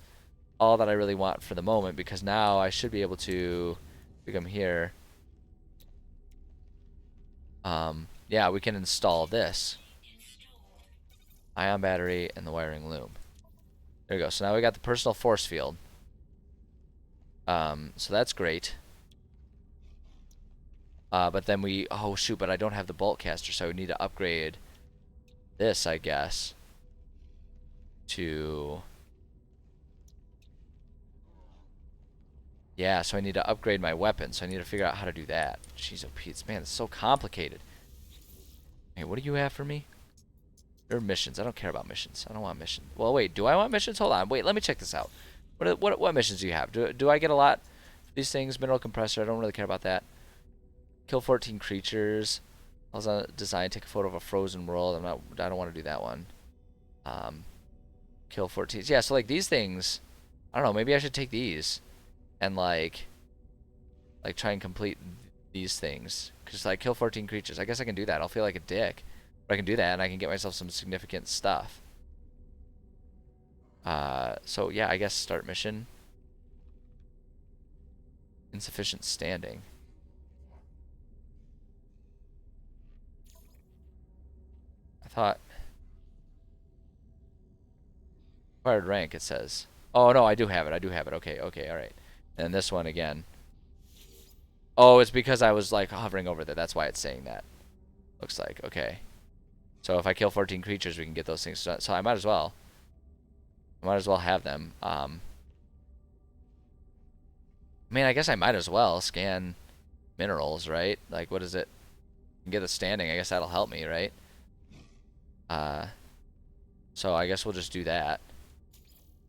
all that I really want for the moment, because now I should be able to come here. Yeah, we can install this ion battery and the wiring loom. There we go. So now we got the personal force field. So that's great. But then oh shoot, but I don't have the bolt caster, so I would need to upgrade this, I guess, to, yeah, so I need to upgrade my weapon, so I need to figure out how to do that. Jeez, oh Pete, man, it's so complicated. Hey, what do you have for me? There are missions. I don't care about missions. I don't want missions. Well, wait, do I want missions? Hold on, wait, let me check this out. What missions do you have? Do I get a lot for these things? Mineral compressor, I don't really care about that. Kill 14 creatures. I was on design, take a photo of a frozen world. I don't want to do that one. Kill 14. Yeah, so like these things, I don't know, maybe I should take these and like try and complete these things. Cause like kill 14 creatures. I guess I can do that. I'll feel like a dick. But I can do that and I can get myself some significant stuff. So yeah, I guess start mission. Insufficient standing. I thought acquired rank, it says. Oh no, I do have it. I do have it. Okay, okay, all right. And this one again. Oh, it's because I was like hovering over there. That's why it's saying that. Looks like. Okay. So if I kill 14 creatures, we can get those things done. So I might as well. I might as well have them. I mean, I guess I might as well scan minerals, right? Like, what is it? Get the standing. I guess that'll help me, right? So I guess we'll just do that.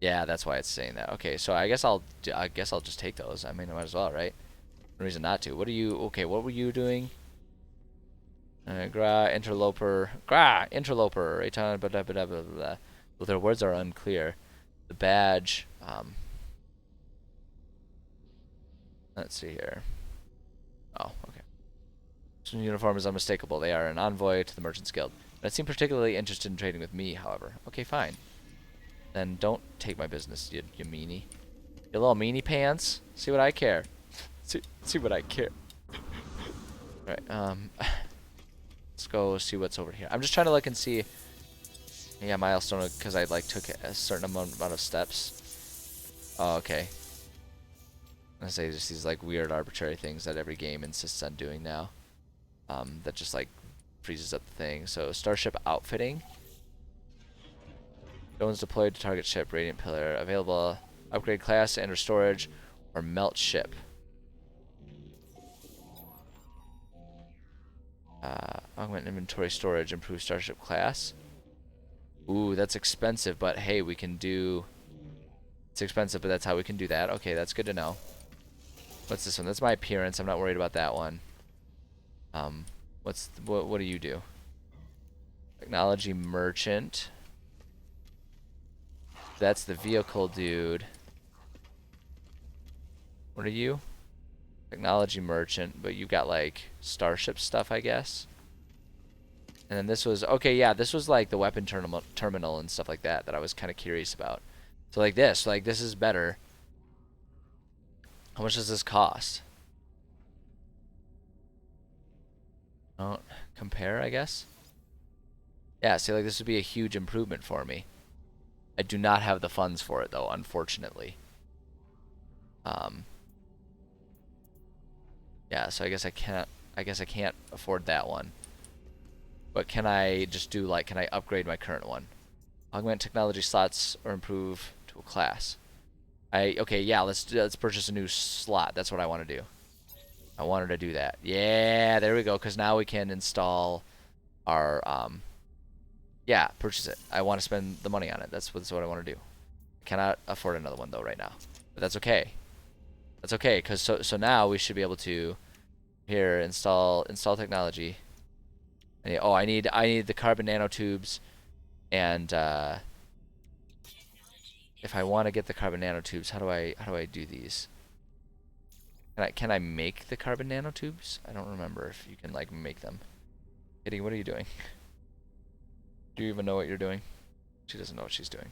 Yeah, that's why it's saying that. Okay, so I guess I'll just take those. I mean, I might as well, right? No reason not to. What are you? Okay, what were you doing? Interloper. Interloper. Blah, blah, blah, blah, blah. Well, their words are unclear. The badge. Let's see here. Oh, okay. This uniform is unmistakable. They are an envoy to the Merchants Guild. But seem particularly interested in trading with me, however. Okay, fine. Then don't take my business, you meanie. You little meanie pants. See what I care. See what I care. Alright, let's go see what's over here. I'm just trying to look and see. Yeah, milestone, because I like took a certain amount of steps. Oh, okay. I say just these like weird arbitrary things that every game insists on doing now. That just like freezes up the thing. So starship outfitting. Drones deployed to target ship. Radiant pillar available. Upgrade class and/or storage, or melt ship. Augment inventory storage. Improve starship class. Ooh, that's expensive, but hey, we can do. It's expensive, but that's how we can do that. Okay, that's good to know. What's this one? That's my appearance. I'm not worried about that one. What do you do? Technology merchant. That's the vehicle dude. What are you? Technology merchant, but you got like starship stuff, I guess. And then this was, okay, yeah, this was like the weapon terminal and stuff like that I was kind of curious about. So like this is better. How much does this cost? Don't compare, I guess. Yeah, see, like this would be a huge improvement for me. I do not have the funds for it though, unfortunately. Yeah, so I guess I can't afford that one. But can I just do like, can I upgrade my current one? Augment technology slots or improve to a class. Okay, yeah, let's purchase a new slot. That's what I want to do. I wanted to do that. Yeah, there we go. Because now we can install our yeah, purchase it. I want to spend the money on it. That's what I want to do. I cannot afford another one though right now, but that's okay. That's okay, because so now we should be able to here install technology. And, oh, I need the carbon nanotubes, and if I want to get the carbon nanotubes, how do I do these? Can I make the carbon nanotubes? I don't remember if you can like make them. Kitty, what are you doing? Do you even know what you're doing? She doesn't know what she's doing.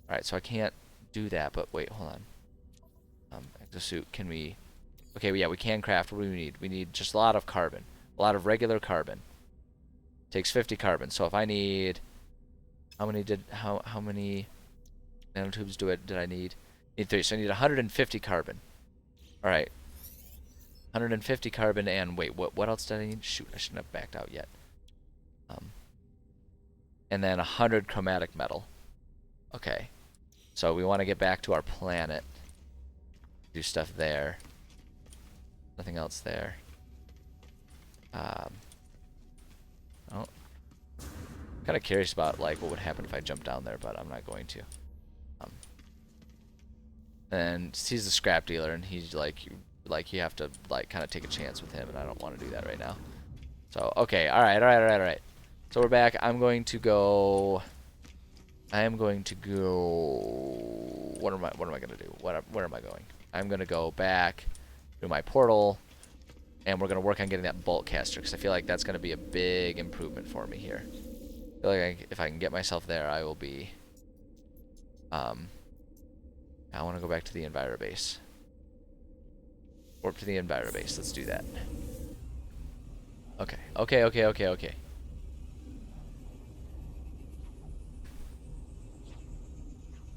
Alright, so I can't do that, but wait, hold on. Exosuit, can we... Okay, yeah, we can craft. What do we need? We need just a lot of carbon. A lot of regular carbon. Takes 50 carbon. So if I need... How many nanotubes did I need? Need 3, so I need 150 carbon. Alright. 150 carbon and wait, what else did I need? Shoot, I shouldn't have backed out yet. And then 100 chromatic metal. Okay. So we want to get back to our planet. Do stuff there. Nothing else there. Oh. Kind of curious about like what would happen if I jumped down there, but I'm not going to. And he's the scrap dealer, and he's like you have to like kind of take a chance with him, and I don't want to do that right now. So okay, all right. So we're back. I'm going to go. What am I gonna do? Where am I going? I'm gonna go back through my portal, and we're gonna work on getting that bolt caster because I feel like that's gonna be a big improvement for me here. I feel like if I can get myself there, I will be. I want to go back to the Enviro base. Warp to the Enviro base. Let's do that. Okay. I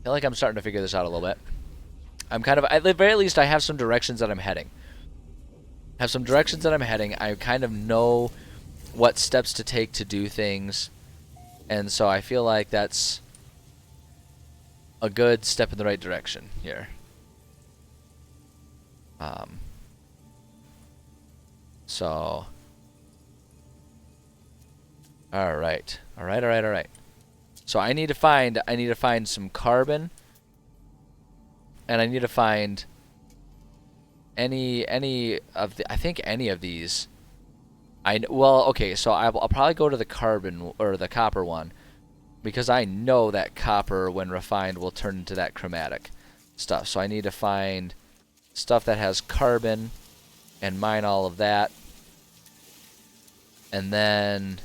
feel like I'm starting to figure this out a little bit. I'm kind of, at the very least, I have some directions that I'm heading. I kind of know what steps to take to do things. And so I feel like that's a good step in the right direction here. So. All right. So I need to find some carbon, and I need to find any of the, I think any of these. Well, okay, so I'll probably go to the carbon or the copper one because I know that copper when refined will turn into that chromatic stuff. So I need to find stuff that has carbon and mine all of that. And then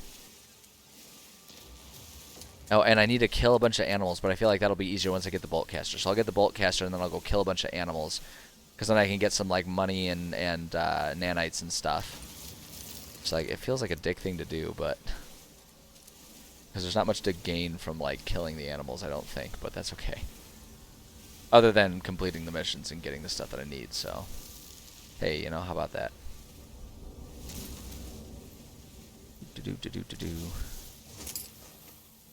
oh, and I need to kill a bunch of animals, but I feel like that'll be easier once I get the bolt caster. So I'll get the bolt caster and then I'll go kill a bunch of animals, because then I can get some like money and nanites and stuff. It's like it feels like a dick thing to do, but because there's not much to gain from like killing the animals, I don't think, but that's okay. Other than completing the missions and getting the stuff that I need. So hey, you know, how about that?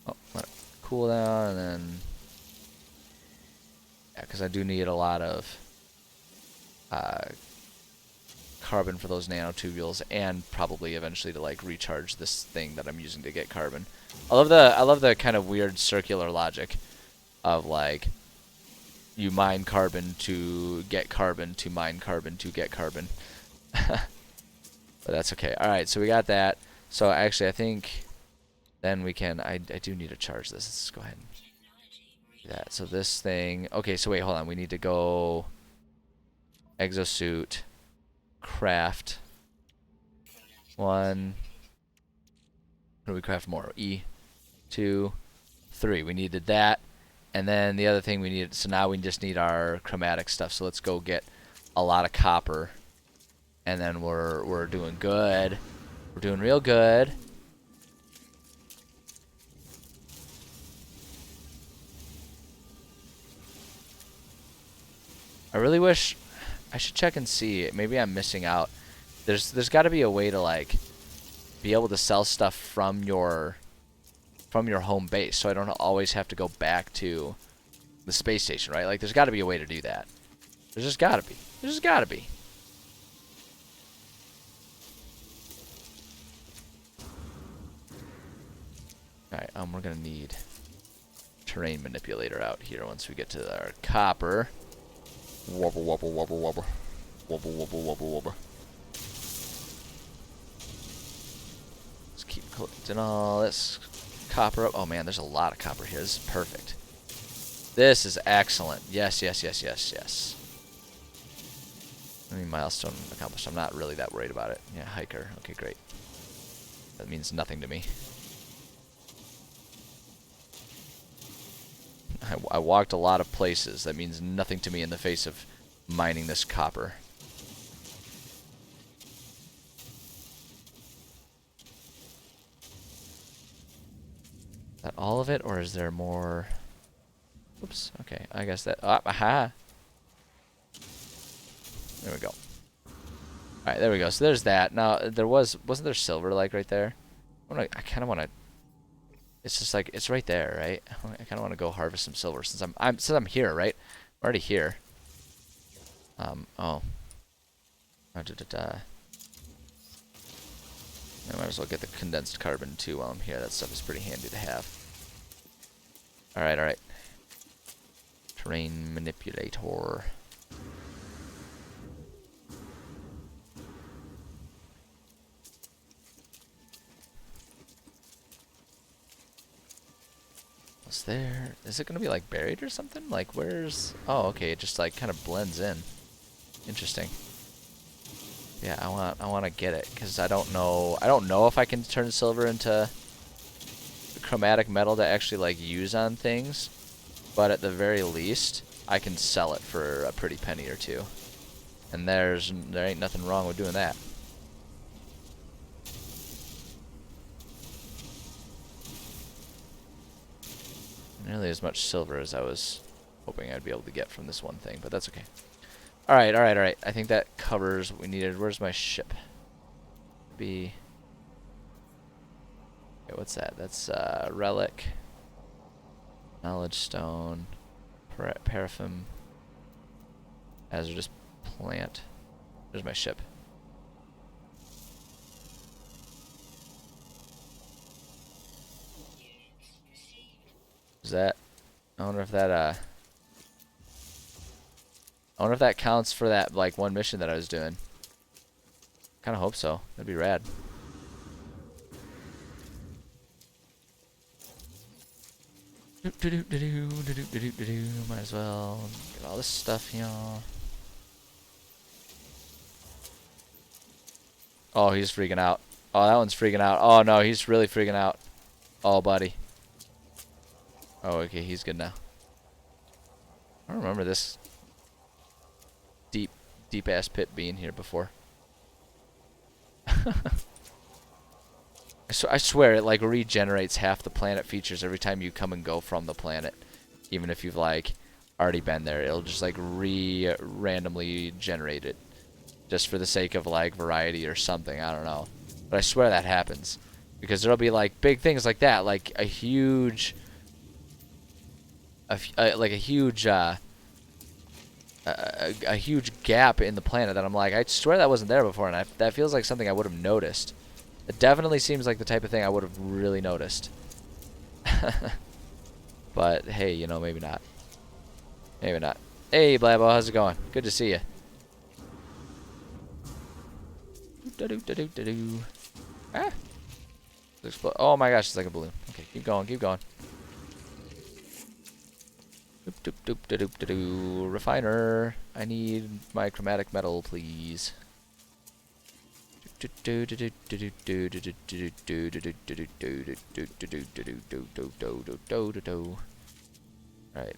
Oh, let it cool down, and then yeah, because I do need a lot of carbon for those nanotubules, and probably eventually to like recharge this thing that I'm using to get carbon. I love the kind of weird circular logic of like you mine carbon to get carbon to mine carbon to get carbon. But that's okay. All right, so we got that. So actually, I think then we can. I do need to charge this. Let's go ahead and do that. So this thing. Okay, so wait, hold on. We need to go exosuit, craft one. How do we craft more? E, 2, 3. We needed that, and then the other thing we needed. So now we just need our chromatic stuff. So let's go get a lot of copper, and then we're doing good. We're doing real good. I really wish I should check and see. Maybe I'm missing out. there's got to be a way to like be able to sell stuff from your home base, so I don't always have to go back to the space station, right? Like, there's got to be a way to do that. There's just got to be. There's just got to be. All right, we're gonna need terrain manipulator out here once we get to our copper. Wobble, wobble, wobble, wobble, wobble, wobble, wobble, wobble. Let's keep collecting all this copper up. Oh man, there's a lot of copper here. This is perfect. This is excellent. Yes, yes, yes, yes, yes. Any milestone accomplished. I'm not really that worried about it. Yeah, hiker. Okay, great. That means nothing to me. I walked a lot of places. That means nothing to me in the face of mining this copper. Is that all of it, or is there more? Oops. Okay, I guess that. Aha. There we go. All right, there we go. So there's that. Now wasn't there silver like right there? I kind of want to. It's just like it's right there, right? I kind of want to go harvest some silver since I'm here, right? I'm already here. Oh. I might as well get the condensed carbon too while I'm here. That stuff is pretty handy to have. All right, all right. Terrain manipulator. What's there? Is it gonna be like buried or something? Like where's? Oh, okay. It just like kind of blends in. Interesting. Yeah, I want to get it because I don't know if I can turn silver into chromatic metal to actually like use on things, but at the very least I can sell it for a pretty penny or two, and there ain't nothing wrong with doing that. Nearly as much silver as I was hoping I'd be able to get from this one thing, but that's okay. Alright, alright, alright. I think that covers what we needed. Where's my ship? Okay, what's that? That's relic, knowledge stone, paraffin, hazardous plant. There's my ship. Is that? I wonder if that counts for that like one mission that I was doing. Kind of hope so. That'd be rad. Might as well get all this stuff here. Oh, he's freaking out. Oh, that one's freaking out. Oh no, he's really freaking out. Oh, buddy. Oh, okay, he's good now. I don't remember this deep ass pit being here before. I swear it like regenerates half the planet features every time you come and go from the planet. Even if you've like already been there, it'll just like randomly generate it. Just for the sake of like variety or something, I don't know. But I swear that happens. Because there'll be like big things like that, like a huge a huge gap in the planet that I'm like, I swear that wasn't there before, and that feels like something I would have noticed. It definitely seems like the type of thing I would have really noticed. But hey, you know, maybe not. Maybe not. Hey, Blabo, how's it going? Good to see you. Ah. Oh my gosh, it's like a balloon. Okay, keep going, keep going. Refiner. I need my chromatic metal, please. Alright,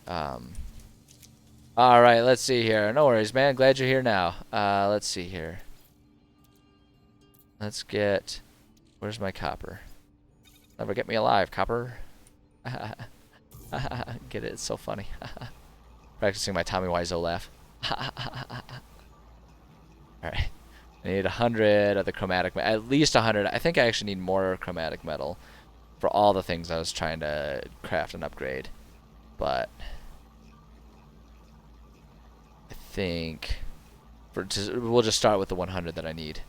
alright, let's see here. No worries, man. Glad you're here now. Let's see here. Let's get... Where's my copper? Never get me alive, copper. Get it? It's so funny. Practicing my Tommy Wiseau laugh. Alright. I need 100 of the chromatic metal. At least 100. I think I actually need more chromatic metal for all the things I was trying to craft and upgrade. But I think we'll just start with the 100 that I need.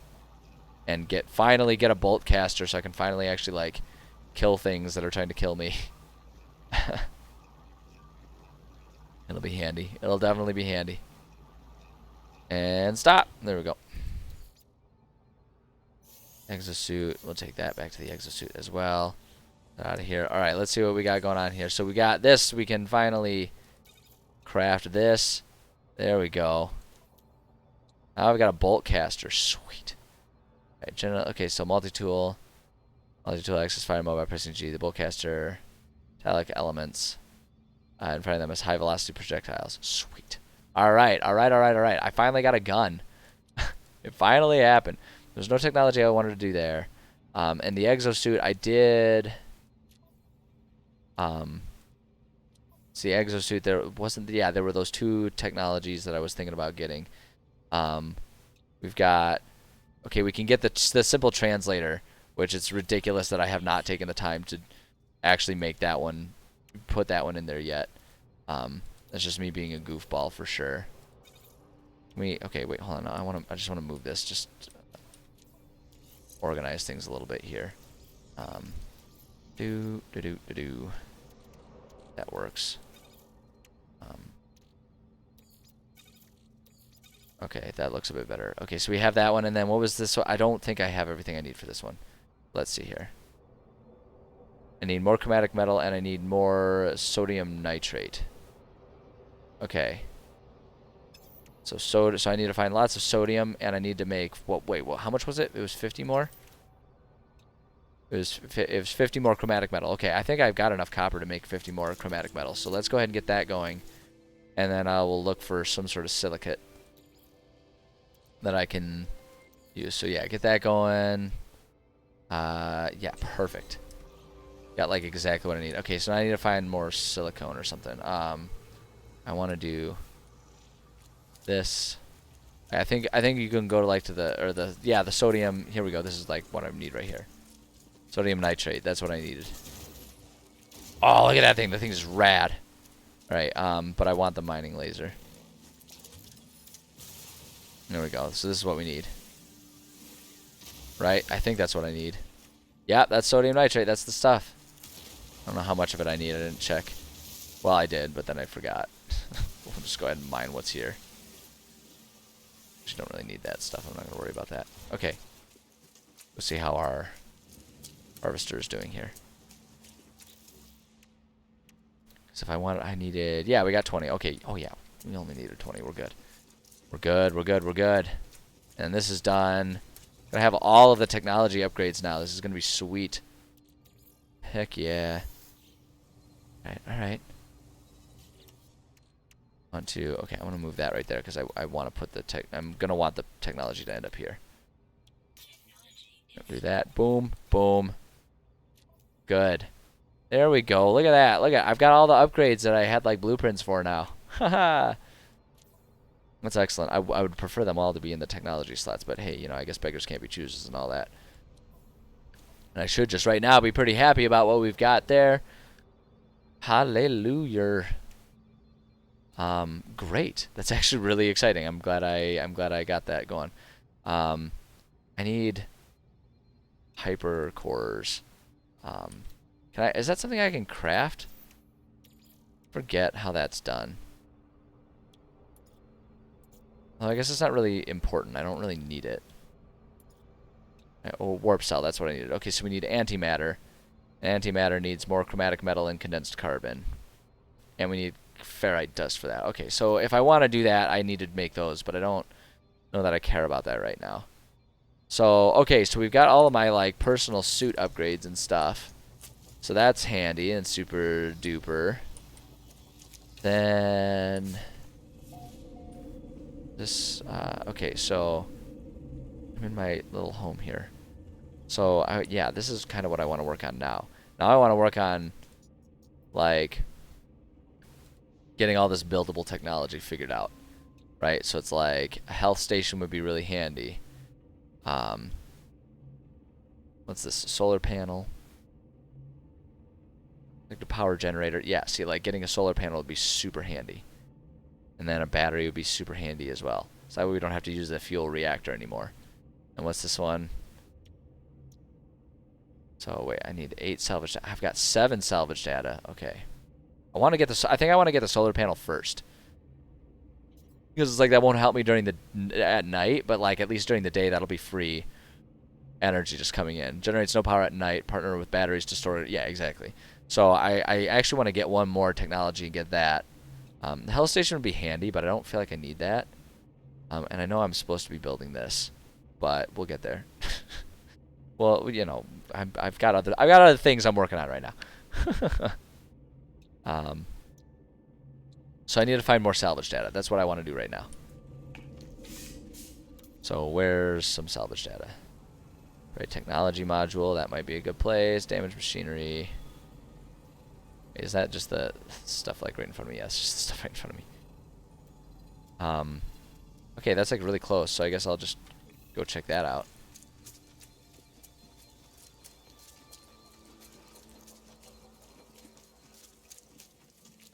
And finally get a bolt caster so I can finally actually like kill things that are trying to kill me. It'll be handy. It'll definitely be handy. And stop. There we go. Exosuit. We'll take that back to the exosuit as well. Get out of here. Alright, let's see what we got going on here. So we got this. We can finally craft this. There we go. Now we've got a bolt caster. Sweet. Right, okay, so multi-tool. Multi-tool access fire mode by pressing G. The bolt caster. Metallic elements. In front of them is high velocity projectiles. Sweet. Alright, alright, alright, alright. I finally got a gun. It finally happened. There's no technology I wanted to do there. And the exosuit, I did... see, exosuit, there wasn't... Yeah, there were those two technologies that I was thinking about getting. We've got... Okay, we can get the simple translator, which it's ridiculous that I have not taken the time to actually make that one, put that one in there yet. That's just me being a goofball for sure. Okay, wait, hold on. I just want to move this. Just organize things a little bit here. That works. Okay, that looks a bit better. Okay, so we have that one, and then what was this one? I don't think I have everything I need for this one. Let's see here. I need more chromatic metal, and I need more sodium nitrate. Okay. So I need to find lots of sodium, and I need to make... Wait, how much was it? It was 50 more? It was 50 more chromatic metal. Okay, I think I've got enough copper to make 50 more chromatic metal. So let's go ahead and get that going. And then I will look for some sort of silicate that I can use. So yeah, get that going. Yeah, perfect. Got like exactly what I need. Okay, so now I need to find more silicone or something. I want to do this. I think you can go to like the sodium. Here we go. This is like what I need right here. Sodium nitrate. That's what I needed. Oh, look at that thing. The thing is rad. All right. But I want the mining laser. There we go. So this is what we need. Right? I think that's what I need. Yeah, that's sodium nitrate. That's the stuff. I don't know how much of it I need. I didn't check. Well, I did, but then I forgot. We'll just go ahead and mine what's here. Just don't really need that stuff. I'm not going to worry about that. Okay. Let's see how our harvester is doing here. So if I wanted, I needed... Yeah, we got 20. Okay. Oh, yeah. We only needed 20. We're good. We're good. We're good. We're good. And this is done. Gonna have all of the technology upgrades now. This is gonna be sweet. Heck yeah. Alright, alright. Okay, I'm gonna move that right there because I want to put the I'm gonna want the technology to end up here. Do that. Boom, boom. Good. There we go. Look at that. Look at, I've got all the upgrades that I had like blueprints for now. Haha. That's excellent. I would prefer them all to be in the technology slots, but hey, you know, I guess beggars can't be choosers and all that. And I should just right now be pretty happy about what we've got there. Hallelujah. Great. That's actually really exciting. I'm glad I got that going. I need hyper cores. Is that something I can craft? Forget how that's done. Well, I guess it's not really important. I don't really need it. Oh, warp cell, that's what I needed. Okay, so we need antimatter. Antimatter needs more chromatic metal and condensed carbon. And we need ferrite dust for that. Okay, so if I want to do that, I need to make those, but I don't know that I care about that right now. So, okay, so we've got all of my, like, personal suit upgrades and stuff. So that's handy and super duper. Then... this, okay, so... I'm in my little home here. So, yeah, this is kind of what I want to work on now. Now I want to work on, like, getting all this buildable technology figured out. Right? So it's like, a health station would be really handy. What's this? Solar panel. Like the power generator. Yeah, see, like getting a solar panel would be super handy. And then a battery would be super handy as well. So that way we don't have to use the fuel reactor anymore. And what's this one? So wait, I need 8 salvage. I've got 7 salvage data. Okay. I want to get the. I think I want to get the solar panel first. Because it's like that won't help me during the at night, but like at least during the day that'll be free energy just coming in. Generates no power at night. Partner with batteries to store it. Yeah, exactly. So I actually want to get one more technology and get that. The health station would be handy, but I don't feel like I need that. And I know I'm supposed to be building this, but we'll get there. Well, you know, I've got other things I'm working on right now. So I need to find more salvage data. That's what I want to do right now. So where's some salvage data? Right, technology module. That might be a good place. Damaged machinery. Is that just the stuff like right in front of me? Yes, just the stuff right in front of me. Okay, that's like really close. So I guess I'll just go check that out.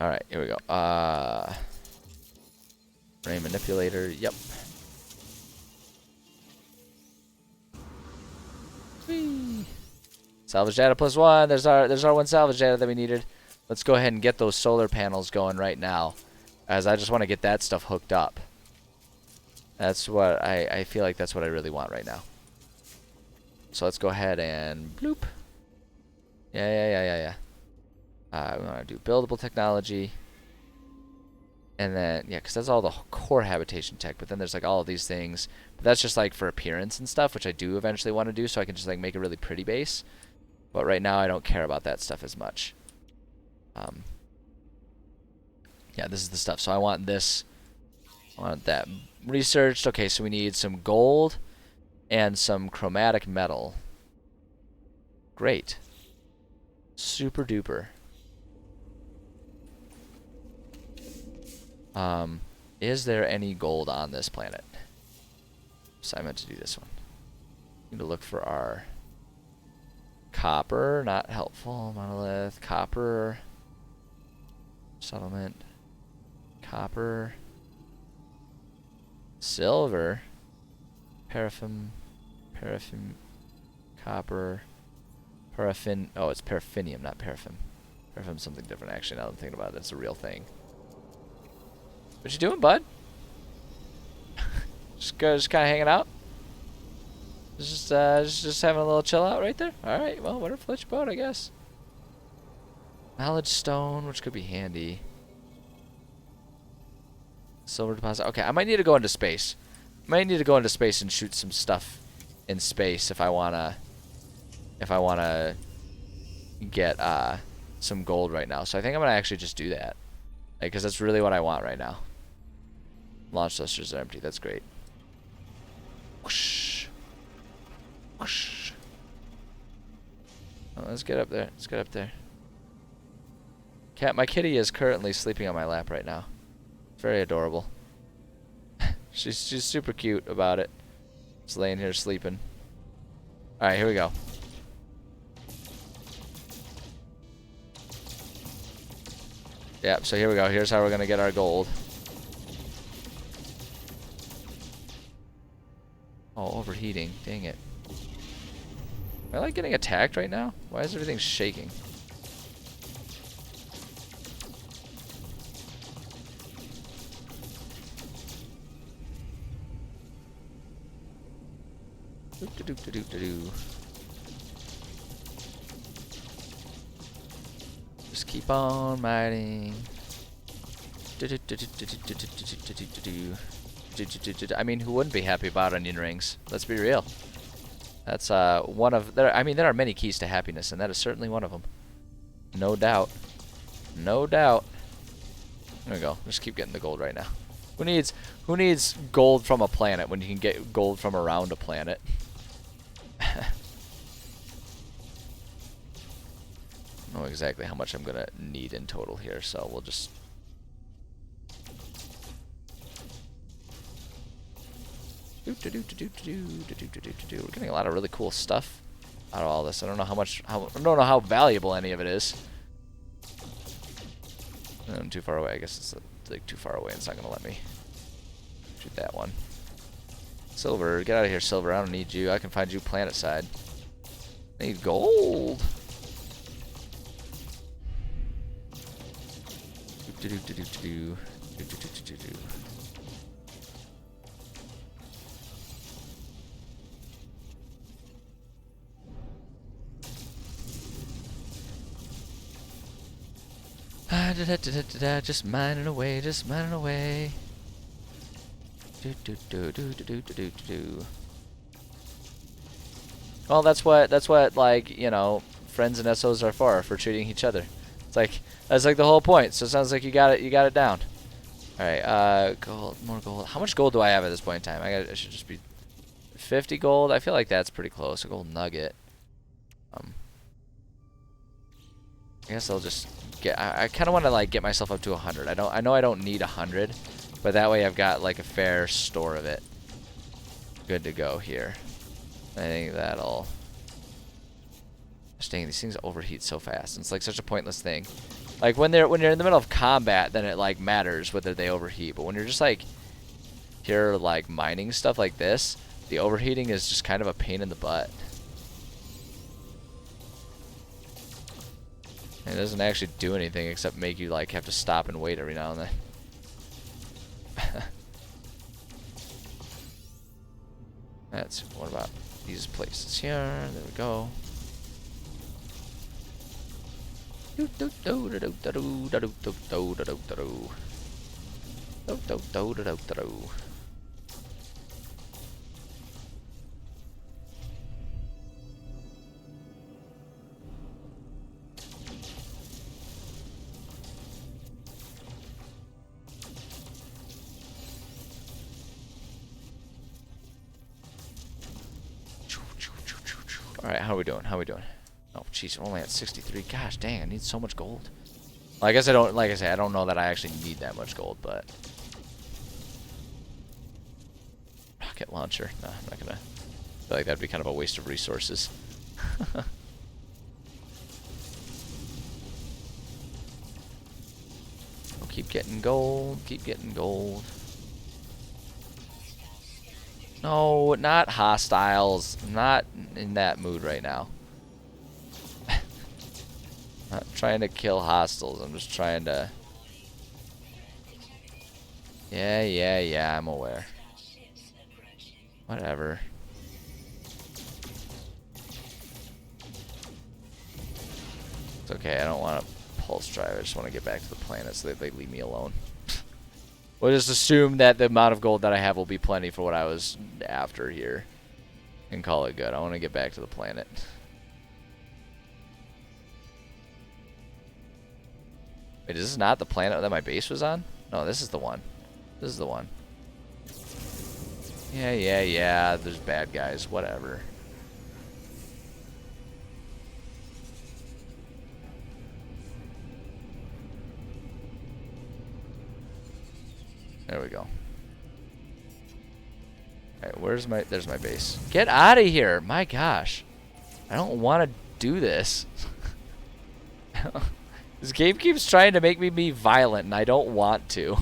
Alright, here we go. Ray manipulator, yep. Whee. Salvage data +1. There's our 1 salvage data that we needed. Let's go ahead and get those solar panels going right now, as I just want to get that stuff hooked up. That's what I feel like that's what I really want right now. So let's go ahead and bloop. Yeah. We want to do buildable technology. And then, yeah, because that's all the core habitation tech. But then there's like all of these things. But that's just like for appearance and stuff, which I do eventually want to do so I can just like make a really pretty base. But right now I don't care about that stuff as much. Yeah, this is the stuff. So I want this. I want that researched. Okay, so we need some gold and some chromatic metal. Great. Super duper. Is there any gold on this planet? So I meant to do this one. Need to look for our copper. Not helpful. Monolith. Copper. Settlement. Copper. Silver. Paraffin. Copper. Paraffin. Oh, it's paraffinium, not paraffin. Paraffin something different, actually, now that I'm thinking about it. That's a real thing. What you doing, bud? just kind of hanging out? Just having a little chill out right there? Alright, well, whatever floats your boat, I guess. Knowledge stone, which could be handy. Silver deposit. Okay, I might need to go into space. Might need to go into space and shoot some stuff in space if I wanna get some gold right now. So I think I'm gonna actually just do that, because that's really what I want right now. Launch thrusters are empty. That's great. Whoosh. Whoosh. Oh, let's get up there. Let's get up there. My kitty is currently sleeping on my lap right now. Very adorable. she's super cute about it. Just laying here sleeping. All right, here we go. Yep, so here we go. Here's how we're going to get our gold. Oh, overheating. Dang it. Am I like getting attacked right now? Why is everything shaking? Doop-de-doop-de-doop-de-doo. Just keep on mining. I mean, who wouldn't be happy about onion rings? Let's be real. That's one of there. I mean, there are many keys to happiness, and that is certainly one of them. No doubt. No doubt. There we go. Just keep getting the gold right now. Who needs gold from a planet when you can get gold from around a planet? I don't know exactly how much I'm gonna need in total here, so we'll just. We're getting a lot of really cool stuff out of all this. I don't know how much, I don't know how valuable any of it is. I'm too far away. I guess it's like too far away. It's not gonna let me shoot that one. Silver, get out of here, Silver. I don't need you. I can find you planet side. I need gold. Just mining away, just mining away. Well, that's what like, you know, friends and SOs are for treating each other. It's like that's like the whole point. So it sounds like you got it down. All right, gold, more gold. How much gold do I have at this point in time? I should just be 50 gold. I feel like that's pretty close. A gold nugget. I guess I'll just get. I kind of want to like get myself up to 100. I know I don't need 100, but that way I've got like a fair store of it. Good to go here. I think that'll. Just dang, these things overheat so fast. It's like such a pointless thing. Like when you're in the middle of combat, then it like matters whether they overheat. But when you're just like here like mining stuff like this, the overheating is just kind of a pain in the butt. It doesn't actually do anything except make you like have to stop and wait every now and then. That's what about these places here? There we go. Alright, how are we doing? How are we doing? Oh, jeez, we're only at 63. Gosh, dang, I need so much gold. Well, I guess I don't, like I said, I don't know that I actually need that much gold, but... Rocket launcher. No, I'm not gonna... I feel like that'd be kind of a waste of resources. We'll keep getting gold, keep getting gold. No, not hostiles. I'm not in that mood right now. Not trying to kill hostiles. I'm just trying to... Yeah, I'm aware. Whatever. It's okay, I don't want to pulse drive. I just want to get back to the planet so that they leave me alone. We'll just assume that the amount of gold that I have will be plenty for what I was after here. And call it good. I want to get back to the planet. Wait, is this not the planet that my base was on? No, this is the one. This is the one. Yeah. There's bad guys. Whatever. There we go. Alright, there's my base. Get out of here! My gosh. I don't want to do this. This game keeps trying to make me be violent, and I don't want to.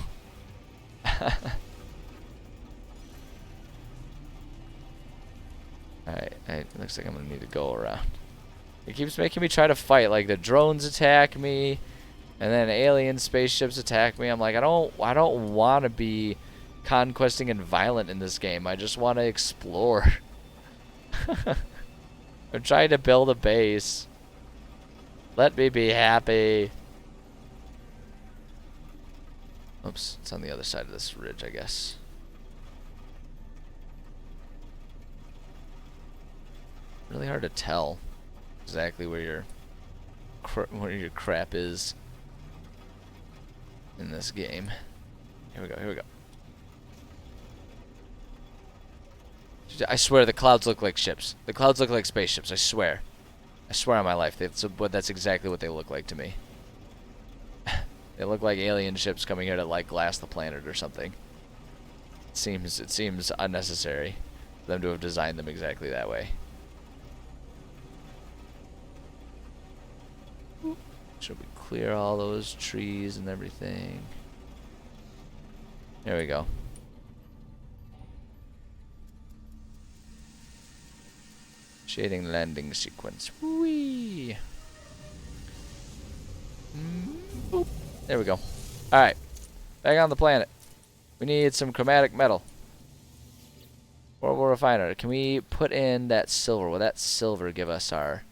Alright, it looks like I'm gonna need to go around. It keeps making me try to fight, like the drones attack me. And then alien spaceships attack me. I'm like, I don't want to be conquesting and violent in this game. I just want to explore. I'm trying to build a base. Let me be happy. Oops, it's on the other side of this ridge, I guess. Really hard to tell exactly where your crap is in this game. Here we go. I swear the clouds look like ships. The clouds look like spaceships, I swear. I swear on my life. That's exactly what they look like to me. They look like alien ships coming here to like glass the planet or something. It seems unnecessary for them to have designed them exactly that way. Should we clear all those trees and everything? There we go. Shading landing sequence. Whee! Boop. There we go. Alright. Back on the planet. We need some chromatic metal. Orbital refiner. Can we put in that silver? Will that silver give us our...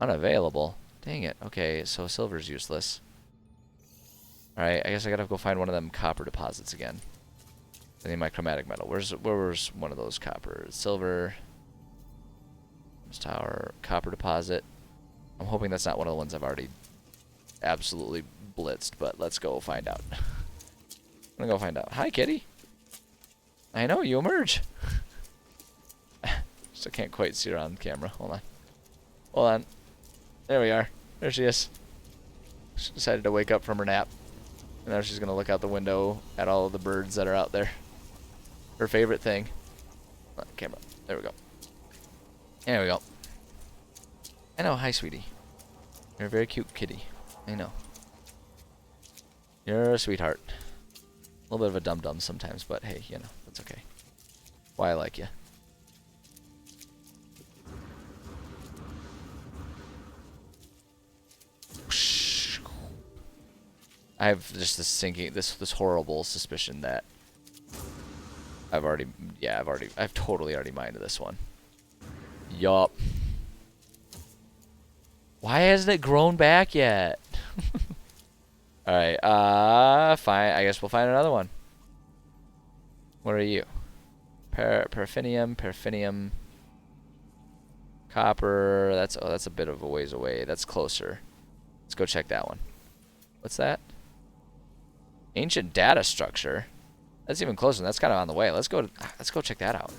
Unavailable. Dang it. Okay, so silver's useless. Alright, I guess I gotta go find one of them copper deposits again. I need my chromatic metal. Where's one of those copper? Silver. Tower. Copper deposit. I'm hoping that's not one of the ones I've already absolutely blitzed, but let's go find out. I'm gonna go find out. Hi, kitty. I know, you emerge. Just I can't quite see her on camera. Hold on. Hold on. There we are. There she is. She decided to wake up from her nap. And now she's gonna look out the window at all of the birds that are out there. Her favorite thing. On camera. There we go. There we go. I know. Hi, sweetie. You're a very cute kitty. I know. You're a sweetheart. A little bit of a dum-dum sometimes, but hey, you know, that's okay. Why I like you. I have just this sinking, this horrible suspicion that I've totally already mined this one. Yup. Why hasn't it grown back yet? Alright, fine. I guess we'll find another one. What are you? Paraffinium. Copper. That's a bit of a ways away. That's closer. Let's go check that one. What's that? Ancient data structure. That's even closer. That's kind of on the way. Let's go check that out.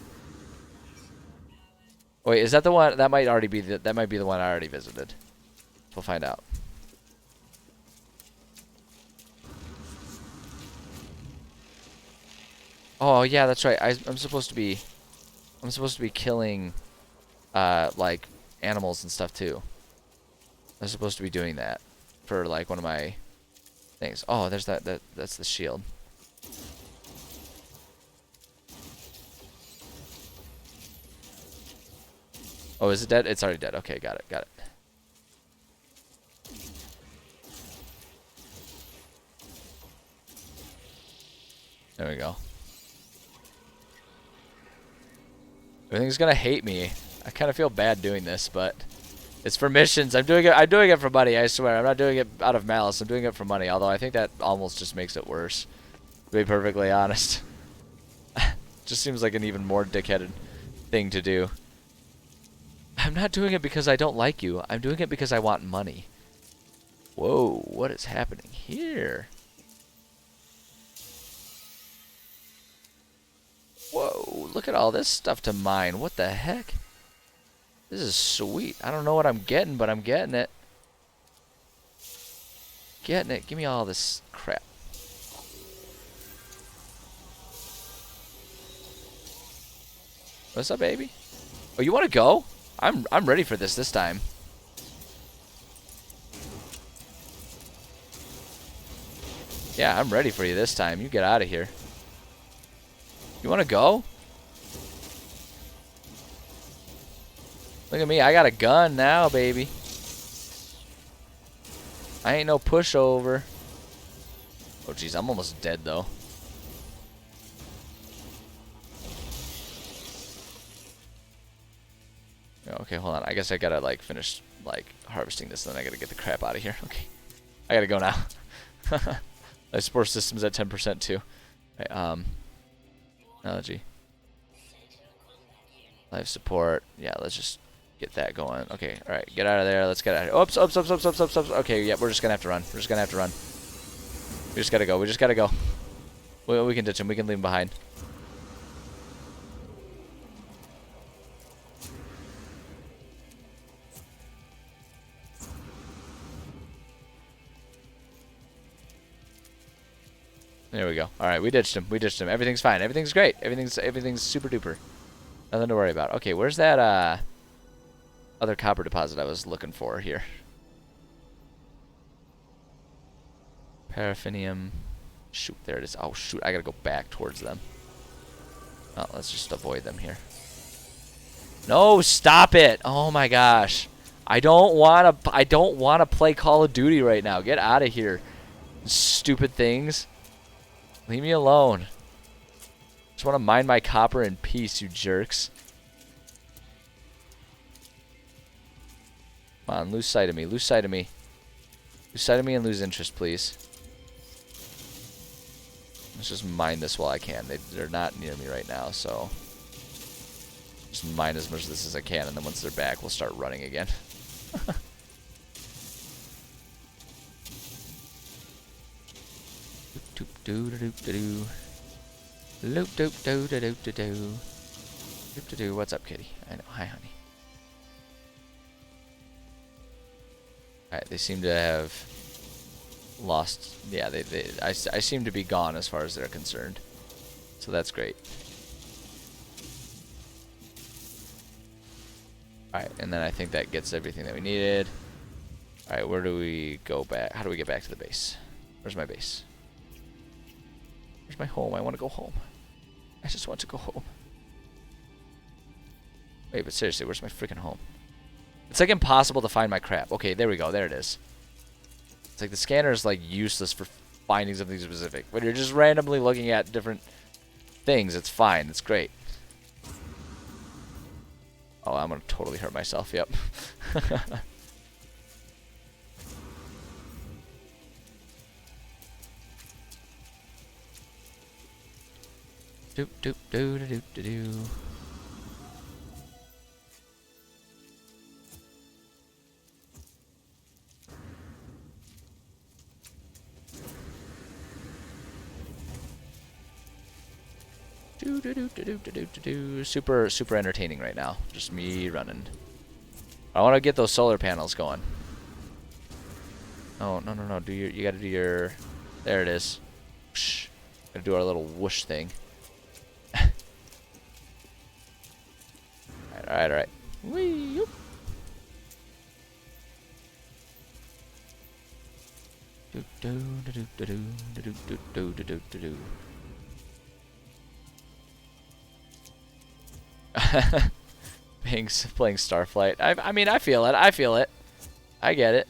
Wait, is that the one? That might already be that might be the one I already visited. We'll find out. Oh yeah, that's right. I'm supposed to be killing like animals and stuff too. I'm supposed to be doing that for like one of my things. Oh, there's that's the shield. Oh, is it dead? It's already dead. Okay, got it. There we go. Everything's gonna hate me. I kind of feel bad doing this, but it's for missions. I'm doing it for money, I swear. I'm not doing it out of malice. I'm doing it for money, although I think that almost just makes it worse, to be perfectly honest. Just seems like an even more dickheaded thing to do. I'm not doing it because I don't like you. I'm doing it because I want money. Whoa, what is happening here? Whoa, look at all this stuff to mine. What the heck? This is sweet. I don't know what I'm getting, but I'm getting it. Getting it. Give me all this crap. What's up, baby? Oh, you want to go? I'm ready for this time. Yeah, I'm ready for you this time. You get out of here. You want to go? Look at me. I got a gun now, baby. I ain't no pushover. Oh, jeez. I'm almost dead, though. Okay, hold on. I guess I gotta, like, finish, like, harvesting this, and then I gotta get the crap out of here. Okay. I gotta go now. My support system's at 10% too. Okay, technology. Life support. Yeah, let's just get that going. Okay, alright. Get out of there. Let's get out of here. Oops. Okay, yeah, we're just gonna have to run. We just gotta go. We can ditch him. We can leave him behind. There we go. All right, we ditched him. We ditched him. Everything's fine. Everything's great. Everything's super duper. Nothing to worry about. Okay, where's that other copper deposit I was looking for here? Paraffinium. Shoot, there it is. Oh shoot, I gotta go back towards them. Oh, let's just avoid them here. No, stop it! Oh my gosh, I don't wanna play Call of Duty right now. Get out of here, stupid things. Leave me alone. Just want to mine my copper in peace, you jerks. Come on, lose sight of me. Lose sight of me. Lose sight of me and lose interest, please. Let's just mine this while I can. They're not near me right now, so just mine as much of this as I can, and then once they're back, we'll start running again. Doop doo doo doo doo. Loop doop doo doo doo doo doo. Doop doo doo. What's up, kitty? I know. Hi, honey. Alright, they seem to have lost. Yeah, I seem to be gone as far as they're concerned. So that's great. Alright, and then I think that gets everything that we needed. Alright, where do we go back? How do we get back to the base? Where's my base? Where's my home? I want to go home. I just want to go home. Wait, but seriously, where's my freaking home? It's like impossible to find my crap. Okay, there we go. There it is. It's like the scanner is like useless for finding something specific. When you're just randomly looking at different things, it's fine. It's great. Oh, I'm going to totally hurt myself. Yep. Doop doop doo doo doo doo. Do do do do do do do do. Super entertaining right now. Just me running. I want to get those solar panels going. Oh no. You gotta do your. There it is. Whoosh. Gotta do our little whoosh thing. Alright. Wee. Yoop. Do do do do do do do do do do do. Playing Starflight. I mean, I feel it. I get it.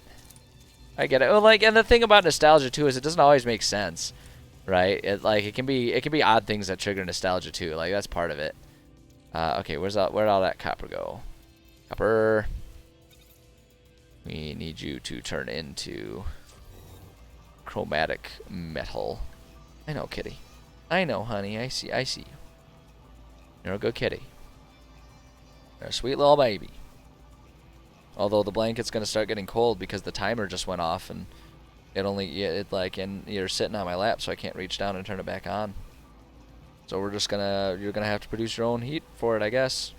Well, like, and the thing about nostalgia too is it doesn't always make sense, right? It can be odd things that trigger nostalgia too. Like that's part of it. Okay, where'd all that copper go? Copper. We need you to turn into chromatic metal. I know, kitty. I know, honey. I see you. You're a good kitty. You're a sweet little baby. Although the blanket's gonna start getting cold because the timer just went off and and you're sitting on my lap, so I can't reach down and turn it back on. So you're gonna have to produce your own heat for it, I guess.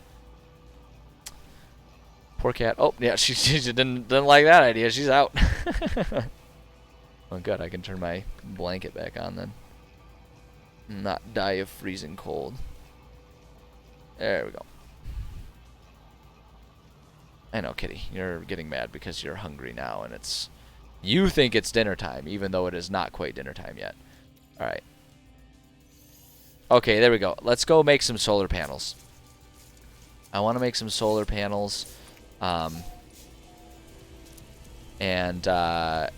Poor cat. Oh yeah, she didn't like that idea. She's out. Well, good. I can turn my blanket back on then. Not die of freezing cold. There we go. I know, kitty. You're getting mad because you're hungry now, and you think it's dinner time, even though it is not quite dinner time yet. All right. Okay, there we go. Let's go make some solar panels. I want to make some solar panels, and yeah,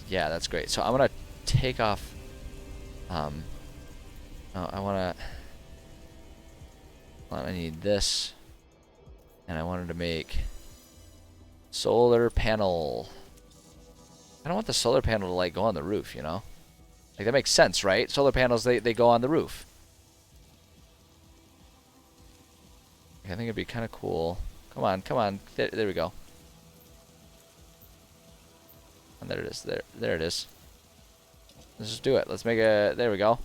that's great. So I'm gonna take off. I need this, and I wanted to make solar panel. I don't want the solar panel to like go on the roof, you know? Like that makes sense, right? Solar panels, they go on the roof. I think it'd be kind of cool. Come on. There we go. And there it is. There it is. Let's just do it. Let's make a. There we go.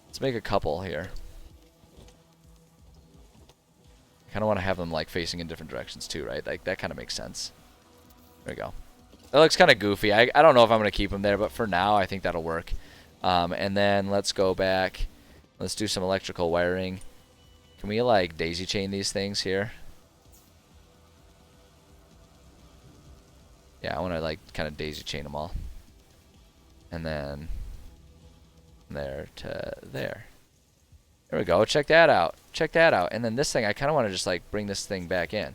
Let's make a couple here. I kind of want to have them like facing in different directions too, right? Like that kind of makes sense. There we go. That looks kind of goofy. I don't know if I'm going to keep them there, but for now, I think that'll work. And then let's go back. Let's do some electrical wiring. Can we, like, daisy chain these things here? Yeah, I want to, like, kind of daisy chain them all. And then there to there. There we go. Check that out. Check that out. And then this thing, I kind of want to just, like, bring this thing back in.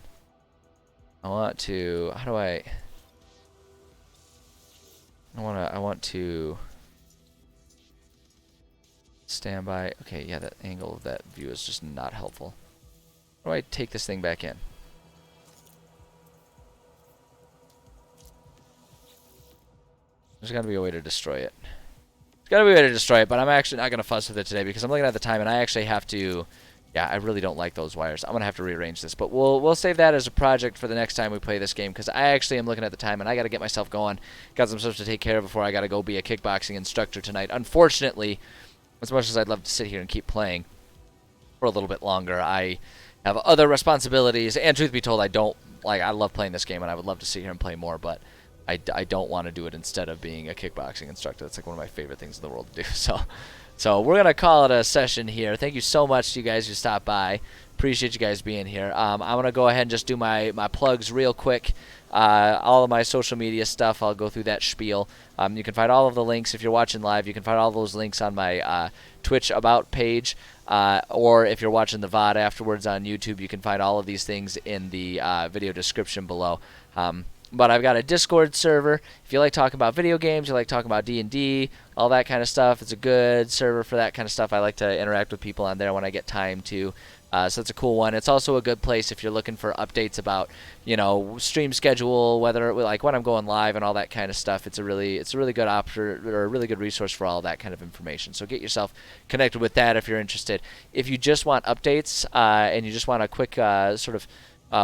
I want to... How do I... I want to... Stand by. Okay, yeah, that angle of that view is just not helpful. How do I take this thing back in? There's got to be a way to destroy it. There's got to be a way to destroy it, but I'm actually not going to fuss with it today because I'm looking at the time and I actually have to... Yeah, I really don't like those wires. I'm going to have to rearrange this, but we'll save that as a project for the next time we play this game because I actually am looking at the time and I got to get myself going. Got some stuff to take care of before I got to go be a kickboxing instructor tonight. Unfortunately, as much as I'd love to sit here and keep playing for a little bit longer, I have other responsibilities, and truth be told, I love playing this game and I would love to sit here and play more, but I don't want to do it instead of being a kickboxing instructor. That's like one of my favorite things in the world to do. So we're going to call it a session here. Thank you so much to you guys who stopped by. Appreciate you guys being here. I'm going to go ahead and just do my plugs real quick. All of my social media stuff, I'll go through that spiel. You can find all of the links if you're watching live. You can find all those links on my Twitch About page. Or if you're watching the VOD afterwards on YouTube, you can find all of these things in the video description below. But I've got a Discord server. If you like talking about video games, you like talking about D&D, all that kind of stuff, it's a good server for that kind of stuff. I like to interact with people on there when I get time to. So it's a cool one. It's also a good place if you're looking for updates about, stream schedule, whether like when I'm going live and all that kind of stuff. It's a really good option or a really good resource for all that kind of information. So get yourself connected with that if you're interested. If you just want updates and you just want a quick sort of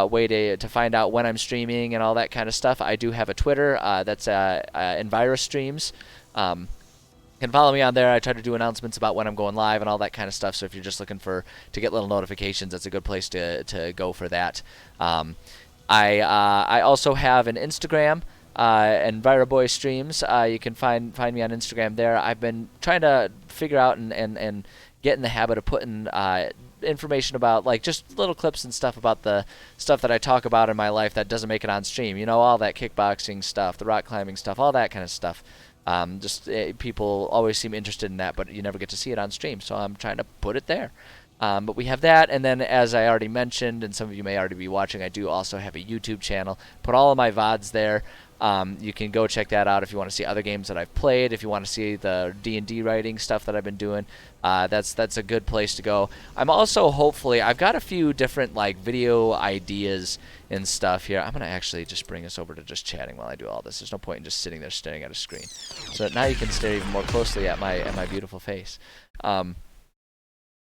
way to find out when I'm streaming and all that kind of stuff, I do have a Twitter that's Envira Streams. You can follow me on there. I try to do announcements about when I'm going live and all that kind of stuff. So if you're just looking to get little notifications, that's a good place to go for that. I also have an Instagram, Envira Boy Streams. You can find me on Instagram there. I've been trying to figure out and get in the habit of putting information about like just little clips and stuff about the stuff that I talk about in my life that doesn't make it on stream. All that kickboxing stuff, the rock climbing stuff, all that kind of stuff. People always seem interested in that, but you never get to see it on stream, so I'm trying to put it there. But we have that, and then as I already mentioned, and some of you may already be watching, I do also have a YouTube channel. Put all of my VODs there. You can go check that out if you want to see other games that I've played, if you want to see the D&D writing stuff that I've been doing. That's a good place to go. I'm also I've got a few different like video ideas and stuff here. I'm going to actually just bring us over to just chatting while I do all this. There's no point in just sitting there staring at a screen. So now you can stare even more closely at my beautiful face.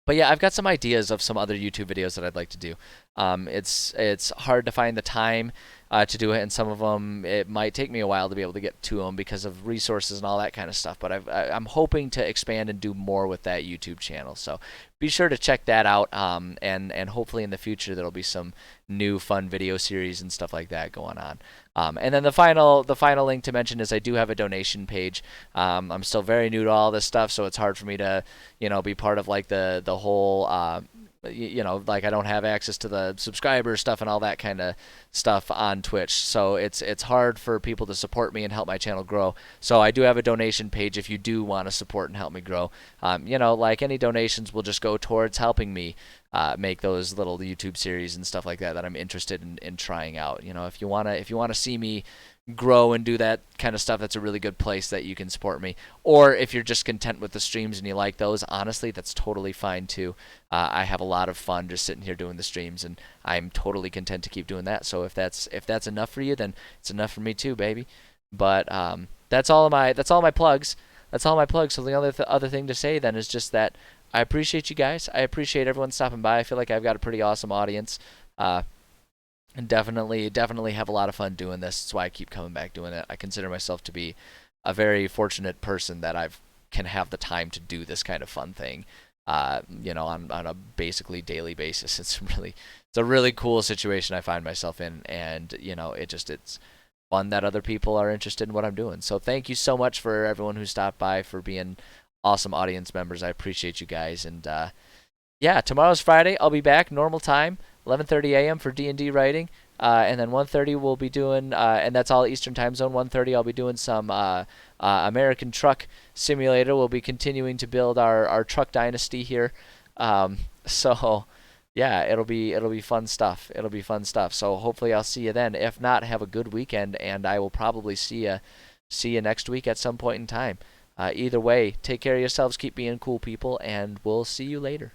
But yeah, I've got some ideas of some other YouTube videos that I'd like to do. It's hard to find the time to do it, and some of them it might take me a while to be able to get to them because of resources and all that kind of stuff. But I'm hoping to expand and do more with that YouTube channel. So be sure to check that out, and hopefully in the future there'll be some new fun video series and stuff like that going on. And then the final link to mention is I do have a donation page. I'm still very new to all this stuff, so it's hard for me to be part of like the whole like I don't have access to the subscriber stuff and all that kind of stuff on Twitch. So it's hard for people to support me and help my channel grow. So I do have a donation page if you do want to support and help me grow. Like any donations will just go towards helping me make those little YouTube series and stuff like that I'm interested in trying out. If you wanna see me grow and do that kind of stuff, that's a really good place that you can support me. Or if you're just content with the streams and you like those, honestly, that's totally fine too. I have a lot of fun just sitting here doing the streams, and I'm totally content to keep doing that. So if that's enough for you, then it's enough for me too, baby. But that's all my plugs. That's all my plugs. So the other thing to say then is just that I appreciate you guys. I appreciate everyone stopping by. I feel like I've got a pretty awesome audience. And definitely have a lot of fun doing this. That's why I keep coming back doing it. I consider myself to be a very fortunate person that can have the time to do this kind of fun thing, on a basically daily basis. It's a really cool situation I find myself in, and it's fun that other people are interested in what I'm doing. So thank you so much for everyone who stopped by, for being awesome audience members. I appreciate you guys. And yeah, tomorrow's Friday. I'll be back normal time, 11:30 a.m. for D&D writing. And then 1:30 we'll be doing, and that's all Eastern time zone. 1:30 I'll be doing some American Truck Simulator. We'll be continuing to build our truck dynasty here. So yeah, it'll be fun stuff. It'll be fun stuff. So hopefully I'll see you then. If not, have a good weekend, and I will probably see you next week at some point in time. Either way, take care of yourselves, keep being cool people, and we'll see you later.